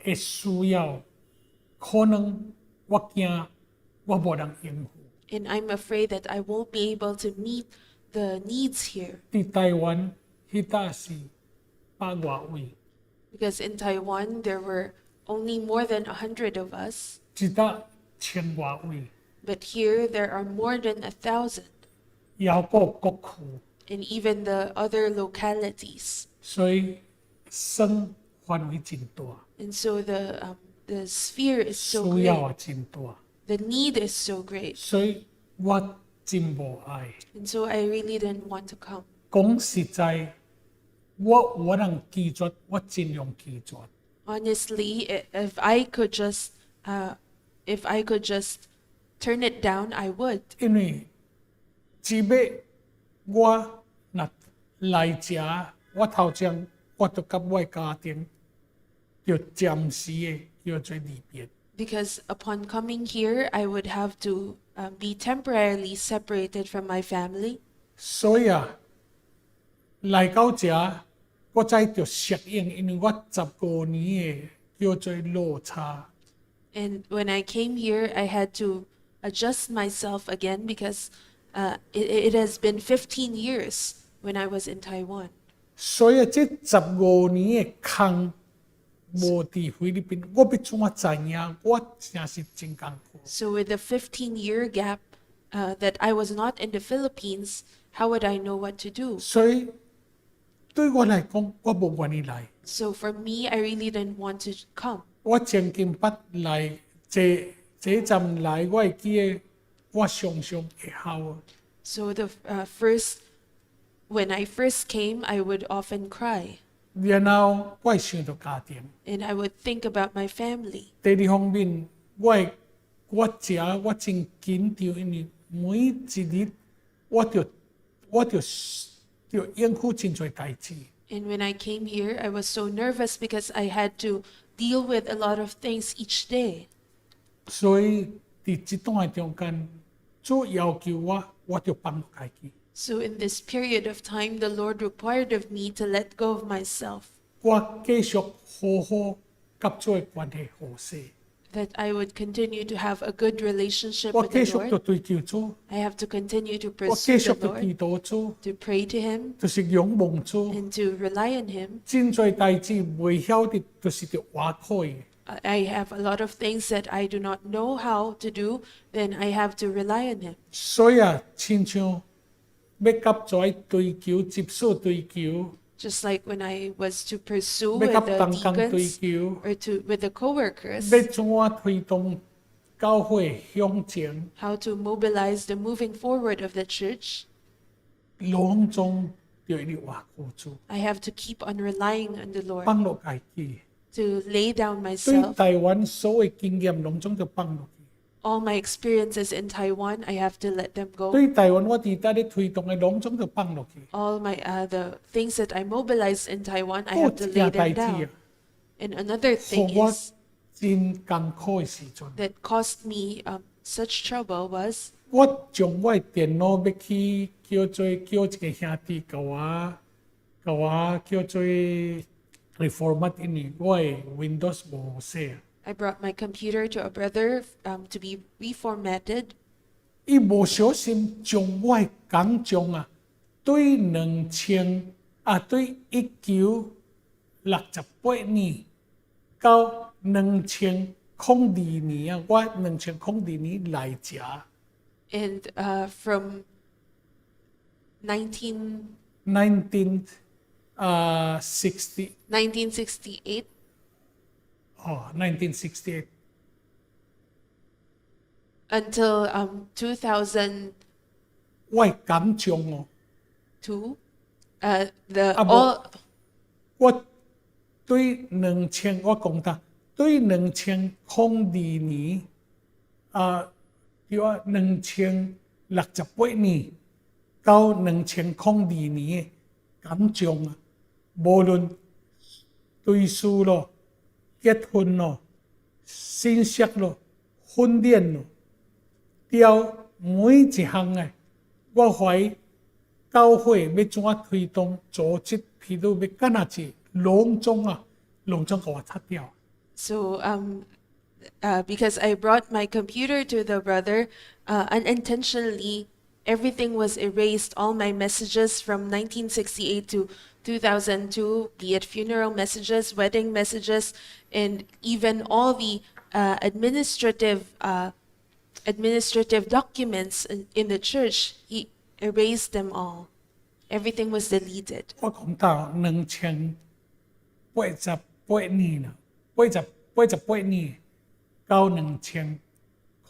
[SPEAKER 1] 的需要，可能我驚我無人應付。
[SPEAKER 2] And I'm afraid that I won't be able to meet the needs here,
[SPEAKER 1] 伫台灣，迄搭是100外位，
[SPEAKER 2] because in Taiwan, there were only more than 100 of us,
[SPEAKER 1] 一搭1000外位，
[SPEAKER 2] but here there are more than 1,000,
[SPEAKER 1] 也有各區，
[SPEAKER 2] and even the other localities.
[SPEAKER 1] 所以生範圍真大，
[SPEAKER 2] And so the sphere is so
[SPEAKER 1] 需要
[SPEAKER 2] great,
[SPEAKER 1] 也真大，
[SPEAKER 2] the need is so great,
[SPEAKER 1] 所以我真無愛。
[SPEAKER 2] and so I really didn't want to come.
[SPEAKER 1] 講實在，我有能拒絕，我盡量拒絕。
[SPEAKER 2] Honestly, if I could just turn it down, I would.
[SPEAKER 1] 因為只要我若來食，我頭前我就甲我的家庭就暫時的叫做離別。
[SPEAKER 2] Because upon coming here, I would have to be temporarily separated from my family.
[SPEAKER 1] 所以啊，來到這，我再就適應，因為我15年的叫做落差。
[SPEAKER 2] And when I came here, I had to adjust myself again because it has been 15 years when I was in Taiwan.
[SPEAKER 1] 所以这15年的空无伫菲律宾，我要怎知影？我真是真艰苦。
[SPEAKER 2] So with the 15-year gap that I was not in the Philippines, how would I know what to do?
[SPEAKER 1] 所以对我来讲，我无愿意来。
[SPEAKER 2] So for me, I really didn't want to come.
[SPEAKER 1] 我前金捌来这站来，我会记得我常常会哭。
[SPEAKER 2] So when I first came, I would often cry,
[SPEAKER 1] 然後我會想到家庭。
[SPEAKER 2] and I would think about my family.
[SPEAKER 1] 第二方面，我真緊張，因為每一日我就應付真多代志。
[SPEAKER 2] And when I came here, I was so nervous because I had to deal with a lot of things each day.
[SPEAKER 1] 所以喺這段中間，主要求我就放落家己。
[SPEAKER 2] So in this period of time, the Lord required of me to let go of myself,
[SPEAKER 1] 我繼續好好甲主嘅關係好勢，
[SPEAKER 2] that I would continue to have a good relationship
[SPEAKER 1] 我
[SPEAKER 2] with
[SPEAKER 1] 繼
[SPEAKER 2] the
[SPEAKER 1] 續
[SPEAKER 2] Lord.
[SPEAKER 1] 就對求主，
[SPEAKER 2] I have to continue to
[SPEAKER 1] 我
[SPEAKER 2] pursue
[SPEAKER 1] 繼續
[SPEAKER 2] the
[SPEAKER 1] 就祈
[SPEAKER 2] Lord,
[SPEAKER 1] 禱主，
[SPEAKER 2] to pray to Him,
[SPEAKER 1] 就是仰望主。
[SPEAKER 2] and to rely on Him.
[SPEAKER 1] 真多代志未曉得，就是着話開。
[SPEAKER 2] I have a lot of things that I do not know how to do, then I have to rely on Him.
[SPEAKER 1] 所以親像要甲在對求、接受對求，
[SPEAKER 2] Just like when I was to pursue
[SPEAKER 1] 要
[SPEAKER 2] with
[SPEAKER 1] 甲
[SPEAKER 2] the
[SPEAKER 1] 同工對
[SPEAKER 2] deacons
[SPEAKER 1] 求，
[SPEAKER 2] or with the co-workers,
[SPEAKER 1] 要怎推動教會向前，
[SPEAKER 2] how to mobilize the moving forward of the church,
[SPEAKER 1] 攏總要你話靠主，
[SPEAKER 2] I have to keep on relying on the Lord,
[SPEAKER 1] 放落家己。
[SPEAKER 2] to lay down
[SPEAKER 1] 對
[SPEAKER 2] myself.
[SPEAKER 1] 台灣所有經驗，攏總就放落去。
[SPEAKER 2] All my experiences in Taiwan, I have to let them go.
[SPEAKER 1] 對台灣我哋咧推動嘅，攏總就放落去。
[SPEAKER 2] All the things that I mobilized in Taiwan, I
[SPEAKER 1] 嗰
[SPEAKER 2] have to
[SPEAKER 1] 一
[SPEAKER 2] lay
[SPEAKER 1] 件代
[SPEAKER 2] them
[SPEAKER 1] 志
[SPEAKER 2] down.
[SPEAKER 1] 啊，
[SPEAKER 2] And another
[SPEAKER 1] 互
[SPEAKER 2] thing
[SPEAKER 1] 我
[SPEAKER 2] is
[SPEAKER 1] 真艱苦嘅時陣，
[SPEAKER 2] that caused me such trouble was
[SPEAKER 1] 我將我嘅電腦要去叫一個兄弟甲我叫做 reformat， 因為我嘅 Windows 無好勢。
[SPEAKER 2] I brought my computer to a brother to be reformatted.
[SPEAKER 1] 伊無小心將我嘅工匠啊，對1968年到2002年啊，我2002年來食。
[SPEAKER 2] And from 1968
[SPEAKER 1] 1968
[SPEAKER 2] until 2002,
[SPEAKER 1] 我嘅工匠哦，
[SPEAKER 2] the
[SPEAKER 1] 啊，all 我對我講他對2002年叫2068年到2002年嘅工匠啊，無論對書咯、結婚咯、信息咯、訓練咯，調每一項嘅，我懷教會要怎推動組織，譬如要干哪子，攏總給我拆掉。
[SPEAKER 2] So, because I brought my computer to the brother, unintentionally, everything was erased. All my messages from 1968 to 2002, be it funeral messages, wedding messages, and even all the administrative documents in the church, he erased them all. Everything was deleted.
[SPEAKER 1] 我講到2088年啦，88年到2002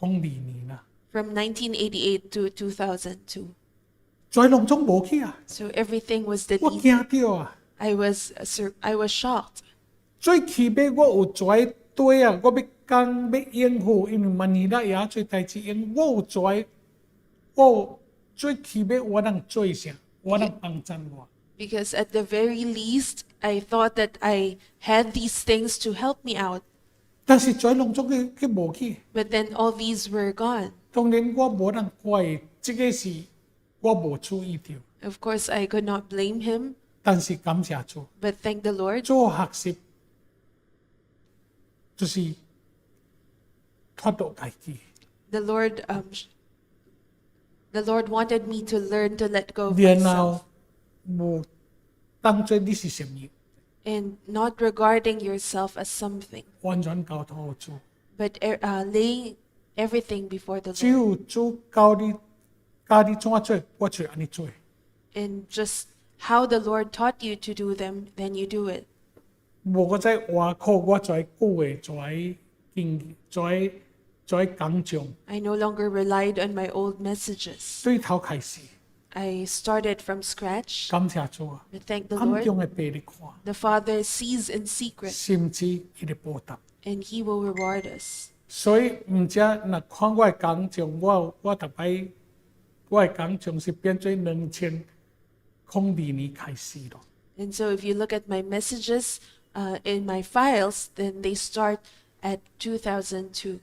[SPEAKER 1] 年啦，
[SPEAKER 2] From 1988 to 2002.
[SPEAKER 1] 在攏總無去啊，
[SPEAKER 2] So everything was
[SPEAKER 1] 我
[SPEAKER 2] deleted.
[SPEAKER 1] 驚到啊！
[SPEAKER 2] I was shocked.
[SPEAKER 1] 最起碼我有在對啊，我要講要應付，因為萬年啦也做代志應，我有在，我最起碼我能做啥，我能幫助我。
[SPEAKER 2] Because at the very least, I thought that I had these things to help me out.
[SPEAKER 1] 但是在攏總佢無去，
[SPEAKER 2] But then all these were gone.
[SPEAKER 1] 當然我無能怪，這個是我無注意到，
[SPEAKER 2] Of course, I could not blame him,
[SPEAKER 1] 但是感謝主，
[SPEAKER 2] but thank the Lord.
[SPEAKER 1] 做學習就是脫到家己。
[SPEAKER 2] The Lord wanted me to learn to let go of
[SPEAKER 1] 然
[SPEAKER 2] myself
[SPEAKER 1] 後無當作你是什麼，
[SPEAKER 2] and not regarding yourself as something,
[SPEAKER 1] 完全交託主。
[SPEAKER 2] but laying everything before the
[SPEAKER 1] 只
[SPEAKER 2] Lord
[SPEAKER 1] 有主教你怎樣做，我就按你做。
[SPEAKER 2] and just how the Lord taught you to do them, then you do it.
[SPEAKER 1] 無我在話靠我在顧嘅，在講章，
[SPEAKER 2] I no longer relied on my old messages.
[SPEAKER 1] 對頭開始，
[SPEAKER 2] I started from scratch.
[SPEAKER 1] 感謝主啊！
[SPEAKER 2] I thank the
[SPEAKER 1] 暗
[SPEAKER 2] Lord.
[SPEAKER 1] 中嘅俾你看，
[SPEAKER 2] The Father sees in secret,
[SPEAKER 1] 甚至佢哋報答。
[SPEAKER 2] and He will reward us.
[SPEAKER 1] 所以唔知嗱，看我嘅講章，我特別我嘅講章是變做2002年開始咯。
[SPEAKER 2] And so if you look at my messages in my files, then they start at 2002.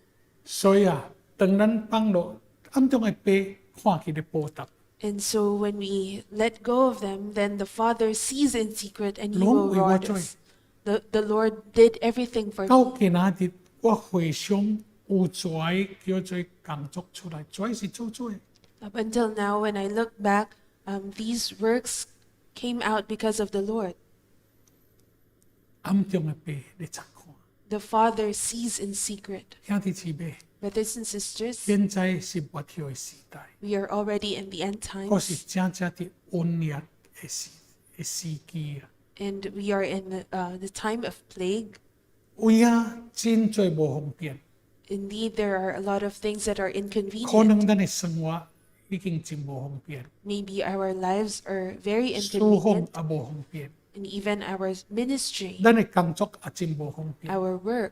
[SPEAKER 1] 所以啊，當咱放落暗中嘅俾看佢哋報答，
[SPEAKER 2] And so when we let go of them, then the Father sees in secret and He
[SPEAKER 1] 攏
[SPEAKER 2] will
[SPEAKER 1] 為我
[SPEAKER 2] reward
[SPEAKER 1] 做。
[SPEAKER 2] us. The Lord did everything for
[SPEAKER 1] 到
[SPEAKER 2] me.
[SPEAKER 1] 今仔日，我回想有跩叫做工作出來，跩是做的。
[SPEAKER 2] Up until now, when I look back, these works came out because of the Lord.
[SPEAKER 1] 暗中嘅俾你察看，
[SPEAKER 2] The Father sees in secret.
[SPEAKER 1] 兄弟姊妹，
[SPEAKER 2] Brothers and sisters,
[SPEAKER 1] 現在是末後嘅時代，
[SPEAKER 2] we are already in the end
[SPEAKER 1] 嗰是
[SPEAKER 2] times,
[SPEAKER 1] 正正的瘟疫嘅時期啊！
[SPEAKER 2] and we are in the time of plague.
[SPEAKER 1] 有啊，真多無方便，
[SPEAKER 2] Indeed, there are a lot of things that are
[SPEAKER 1] 可
[SPEAKER 2] inconvenient.
[SPEAKER 1] 能咱嘅生活已經真無方便，
[SPEAKER 2] Maybe our lives are very
[SPEAKER 1] 事奉
[SPEAKER 2] inconvenient,
[SPEAKER 1] 也無方便，
[SPEAKER 2] and even our ministry,
[SPEAKER 1] 咱嘅工作也真無方便。
[SPEAKER 2] our work.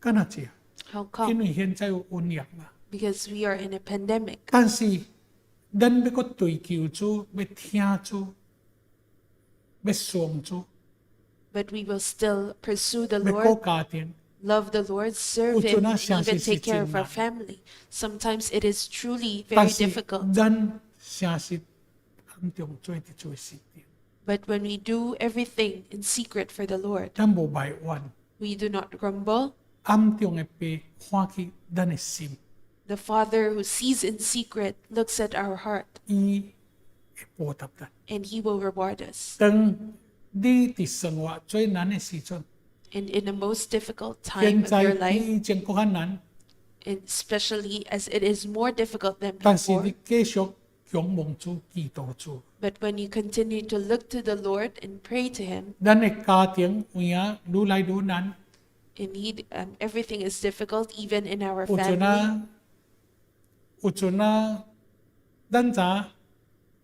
[SPEAKER 1] 干哪這？
[SPEAKER 2] How
[SPEAKER 1] 因
[SPEAKER 2] come?
[SPEAKER 1] 為現在有瘟疫嘛。
[SPEAKER 2] Because we are in a pandemic.
[SPEAKER 1] 但是，咱要擱追求主，要聽主，要順主，
[SPEAKER 2] But we will still pursue the
[SPEAKER 1] 要
[SPEAKER 2] Lord,
[SPEAKER 1] 顧家庭。
[SPEAKER 2] love the Lord, serve
[SPEAKER 1] 有
[SPEAKER 2] Him,
[SPEAKER 1] 陣啊，
[SPEAKER 2] and
[SPEAKER 1] 相信
[SPEAKER 2] even
[SPEAKER 1] 是
[SPEAKER 2] take care of
[SPEAKER 1] 真
[SPEAKER 2] our
[SPEAKER 1] 難。
[SPEAKER 2] family. Sometimes it is truly
[SPEAKER 1] 但
[SPEAKER 2] very
[SPEAKER 1] 是
[SPEAKER 2] difficult.
[SPEAKER 1] 咱誠實暗中做啲做事情，
[SPEAKER 2] But when we do everything in secret for the Lord,
[SPEAKER 1] 咱無埋怨，
[SPEAKER 2] we do not grumble.
[SPEAKER 1] 暗中嘅爸看起咱嘅心，
[SPEAKER 2] The Father who sees in secret looks at our heart,
[SPEAKER 1] 伊會報答咱。
[SPEAKER 2] and He will reward us.
[SPEAKER 1] 當你伫生活最難嘅時陣，
[SPEAKER 2] And in the most difficult
[SPEAKER 1] 現
[SPEAKER 2] time of
[SPEAKER 1] 在
[SPEAKER 2] your
[SPEAKER 1] 比
[SPEAKER 2] life,
[SPEAKER 1] 以前更加難，
[SPEAKER 2] and especially as it is more difficult than
[SPEAKER 1] 但是
[SPEAKER 2] before,
[SPEAKER 1] 你繼續仰望主、祈禱主。
[SPEAKER 2] but when you continue to look to the Lord and pray to Him,
[SPEAKER 1] 咱嘅家庭有影愈來愈難。
[SPEAKER 2] indeed, everything is difficult, even in our
[SPEAKER 1] 有陣
[SPEAKER 2] family.
[SPEAKER 1] 啊，有陣啊，咱知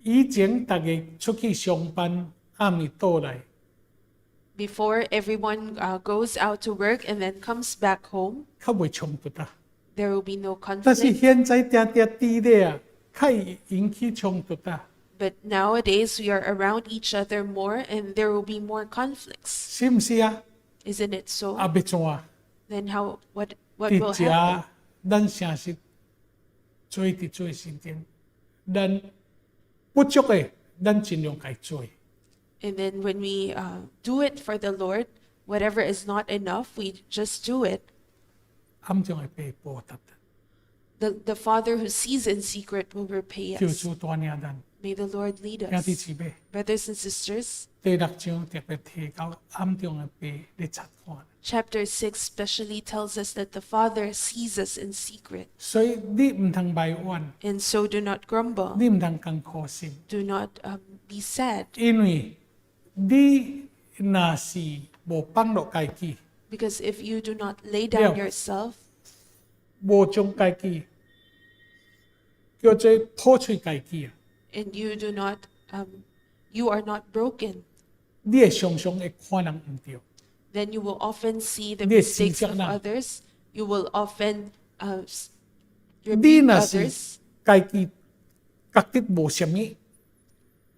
[SPEAKER 1] 以前大家出去上班，暗暝倒來，
[SPEAKER 2] Before everyone goes out to work and then comes back home,
[SPEAKER 1] 較袂衝突啊。
[SPEAKER 2] there will be no
[SPEAKER 1] 但是
[SPEAKER 2] conflict.
[SPEAKER 1] 現在定定地咧啊，較會引起衝突啊，
[SPEAKER 2] But nowadays, we are around each other more and there will be more conflicts.
[SPEAKER 1] 是毋是啊？
[SPEAKER 2] Isn't it so?
[SPEAKER 1] 啊，要怎啊？
[SPEAKER 2] Then what will
[SPEAKER 1] 佇
[SPEAKER 2] happen?
[SPEAKER 1] 遮，咱誠實做佇做時陣，咱不足嘅，咱盡量該做。
[SPEAKER 2] And then when we do it for the Lord, whatever is not enough, we just do it.
[SPEAKER 1] 暗中會被報答的，
[SPEAKER 2] The Father who sees in secret will repay
[SPEAKER 1] 求
[SPEAKER 2] us.
[SPEAKER 1] 主帶領咱。
[SPEAKER 2] May the Lord lead
[SPEAKER 1] 兄弟
[SPEAKER 2] us.
[SPEAKER 1] 姊妹，
[SPEAKER 2] Brothers and sisters,
[SPEAKER 1] 第6章特別提到暗中嘅被你察看。
[SPEAKER 2] chapter 6 specially tells us that the Father sees us in secret.
[SPEAKER 1] 所以你唔通埋怨，
[SPEAKER 2] And so do not grumble.
[SPEAKER 1] 你唔通咁可心，
[SPEAKER 2] Do not be sad.
[SPEAKER 1] 因為你若是無放落家己，
[SPEAKER 2] Because if you do not lay down
[SPEAKER 1] Yeah.
[SPEAKER 2] yourself
[SPEAKER 1] 無將家己叫做破碎家己啊，
[SPEAKER 2] and you are not broken,
[SPEAKER 1] 你會常常會看人唔對，
[SPEAKER 2] then you will often see the
[SPEAKER 1] Yes,
[SPEAKER 2] mistakes of
[SPEAKER 1] sincere na.
[SPEAKER 2] others. You will often
[SPEAKER 1] 你
[SPEAKER 2] rebuke
[SPEAKER 1] 若是
[SPEAKER 2] others.
[SPEAKER 1] 家己覺得無什麼，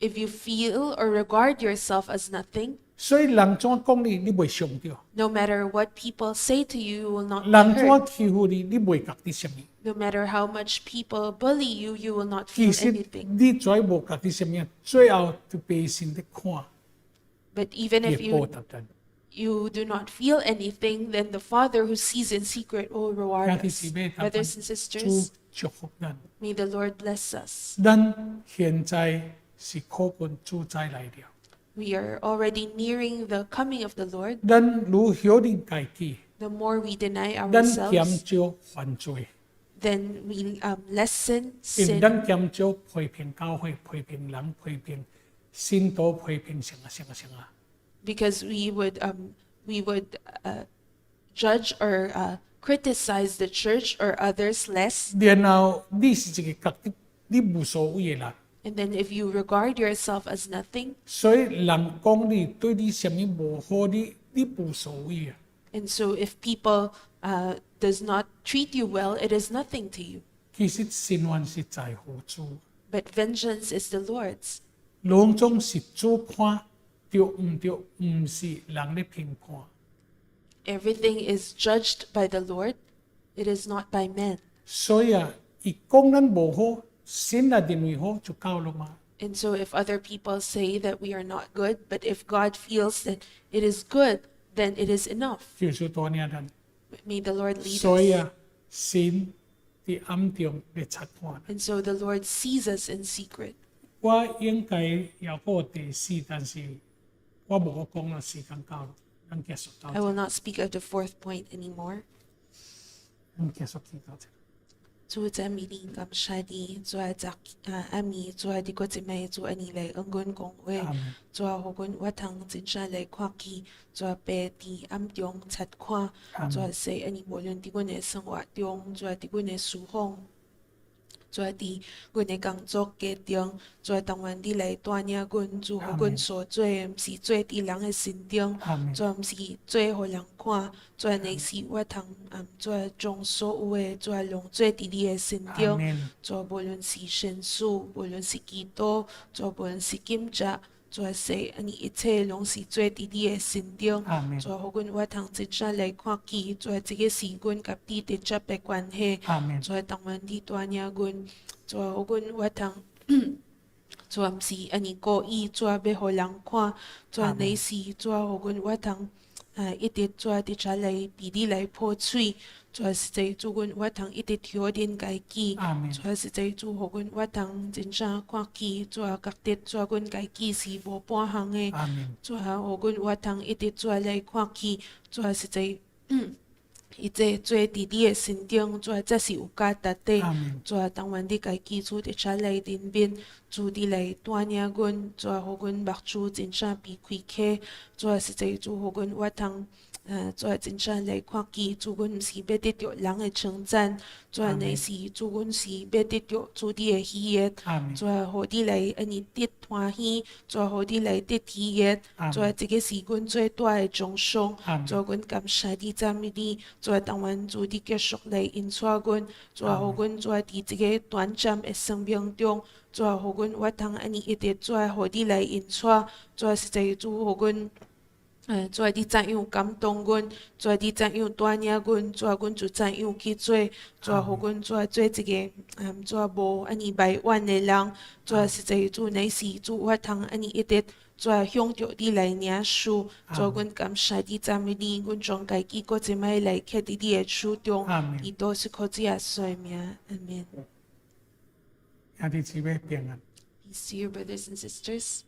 [SPEAKER 2] If you feel or regard yourself as nothing,
[SPEAKER 1] 所以人怎講你，你袂上對；
[SPEAKER 2] no matter what people say to you, you will not be
[SPEAKER 1] 人怎
[SPEAKER 2] hurt.
[SPEAKER 1] 欺負你，你袂覺得什麼。
[SPEAKER 2] No matter how much people bully you, you will not
[SPEAKER 1] 其
[SPEAKER 2] feel
[SPEAKER 1] 實
[SPEAKER 2] anything.
[SPEAKER 1] 你再無覺得什麼，最後就被神的看，
[SPEAKER 2] But even
[SPEAKER 1] 也
[SPEAKER 2] if
[SPEAKER 1] 報
[SPEAKER 2] you
[SPEAKER 1] 答咱。
[SPEAKER 2] you do not feel anything, then the Father who sees in secret will reward
[SPEAKER 1] 兄弟
[SPEAKER 2] us.
[SPEAKER 1] 姊妹，但
[SPEAKER 2] Brothers and
[SPEAKER 1] 主
[SPEAKER 2] sisters,
[SPEAKER 1] 祝福咱。
[SPEAKER 2] may the Lord bless us.
[SPEAKER 1] 咱现在是靠近主宰来了，
[SPEAKER 2] We are already nearing the coming of the Lord.
[SPEAKER 1] 咱如晓得家己，
[SPEAKER 2] The more we deny
[SPEAKER 1] 咱
[SPEAKER 2] ourselves,
[SPEAKER 1] 减少犯罪，
[SPEAKER 2] then we lessen
[SPEAKER 1] 因为
[SPEAKER 2] sin
[SPEAKER 1] 咱减少批评教会、批评人、批评信徒、批评什么什么什么。
[SPEAKER 2] because we would judge or criticize the church or others less.
[SPEAKER 1] 然後你是一個覺得你無所謂嘅人，
[SPEAKER 2] And then if you regard yourself as nothing,
[SPEAKER 1] 所以人講你對你什麼無好，你無所謂啊。
[SPEAKER 2] and so if people does not treat you well, it is nothing to you.
[SPEAKER 1] 其實審判是在乎主，
[SPEAKER 2] But vengeance is the Lord's.
[SPEAKER 1] 攏總是主判，對唔對，唔是人咧評判。
[SPEAKER 2] Everything is judged by the Lord. It is not by men.
[SPEAKER 1] 所以啊，伊講咱無好，神啊認為好就夠啦嘛。
[SPEAKER 2] And so if other people say that we are not good, but if God feels that it is good, then it is enough.
[SPEAKER 1] 就是多年咱，
[SPEAKER 2] May the Lord lead
[SPEAKER 1] 所以
[SPEAKER 2] us.
[SPEAKER 1] 啊，神喺暗中嚟察看。
[SPEAKER 2] And so the Lord sees us in secret.
[SPEAKER 1] 我應該有個第四，但是我無講啦，時間夠啦，咱結束到
[SPEAKER 2] I
[SPEAKER 1] 這，
[SPEAKER 2] will not speak of the fourth point anymore.
[SPEAKER 1] 咱結束到這。
[SPEAKER 2] Chua在米林感謝你，Chua在阿米Chua啲個姊妹Chua你嚟恩管講話
[SPEAKER 1] Amen.
[SPEAKER 2] Chua 好管我通真正嚟看見Chua白啲暗中察看
[SPEAKER 1] Amen.
[SPEAKER 2] Chua 說安尼無論喺阮嘅生活中Chua喺阮嘅書房Chua喺阮嘅工作家中Chua當阮啲嚟帶領阮做好阮所做嘅，毋是做佇人嘅心中
[SPEAKER 1] Amen.
[SPEAKER 2] 做毋是做互人看，做呢是我通做將所有嘅做攏做佇你嘅心中，
[SPEAKER 1] Amen.
[SPEAKER 2] 做無論是聖書，無論是祈禱，做無論是檢查，做說安尼一切攏是做佇你嘅心中，
[SPEAKER 1] Amen.
[SPEAKER 2] 做互阮我通真正來看見，做這個是阮甲你直接嘅關係，
[SPEAKER 1] Amen.
[SPEAKER 2] 做當阮你帶領阮，做互阮我通。做毋是安尼故意做要互人看，做呢是做互阮我通一直做直接来伫你来破碎，做实际做阮我通一直挑戰家己，
[SPEAKER 1] Amen.
[SPEAKER 2] 做實際做互阮我通真正看見，做覺得做阮家己是無半項的，
[SPEAKER 1] Amen.
[SPEAKER 2] 做互阮我通一直做來看見，做實際伊這做佇你的心中，做才是有價值的。
[SPEAKER 1] Amen.
[SPEAKER 2] 做當阮你家己做直接來面面，做你來帶領阮，做互阮目睭真正被開開，做實際做互阮我通做真正來看見，做阮毋是要得到人的稱讚，做呢是做阮是要得到主你的喜悅，
[SPEAKER 1] Amen.
[SPEAKER 2] 做互你來安尼得歡喜，做互你來得喜悅，
[SPEAKER 1] Amen.
[SPEAKER 2] 做這個是阮最大的獎賞，
[SPEAKER 1] Amen.
[SPEAKER 2] 做阮感謝你讚美你，做當阮做你繼續來引帶阮，做互阮做佇這個短暫的生命中，做互阮我通安尼一直做互你來引帶，做實際做互阮。做你怎樣感動阮，做你怎樣帶領阮，做阮就怎樣去做，做互阮做一個做無安尼歹怨的人，做實際做呢是做我通安尼一直做向着你來領受，做阮感謝你讚美你，阮將家己個一擺來刻佇你的手中，伊都是靠主耶穌的名，阿門。
[SPEAKER 1] 兄弟姊妹平安。
[SPEAKER 2] Peace to you, brothers and sisters.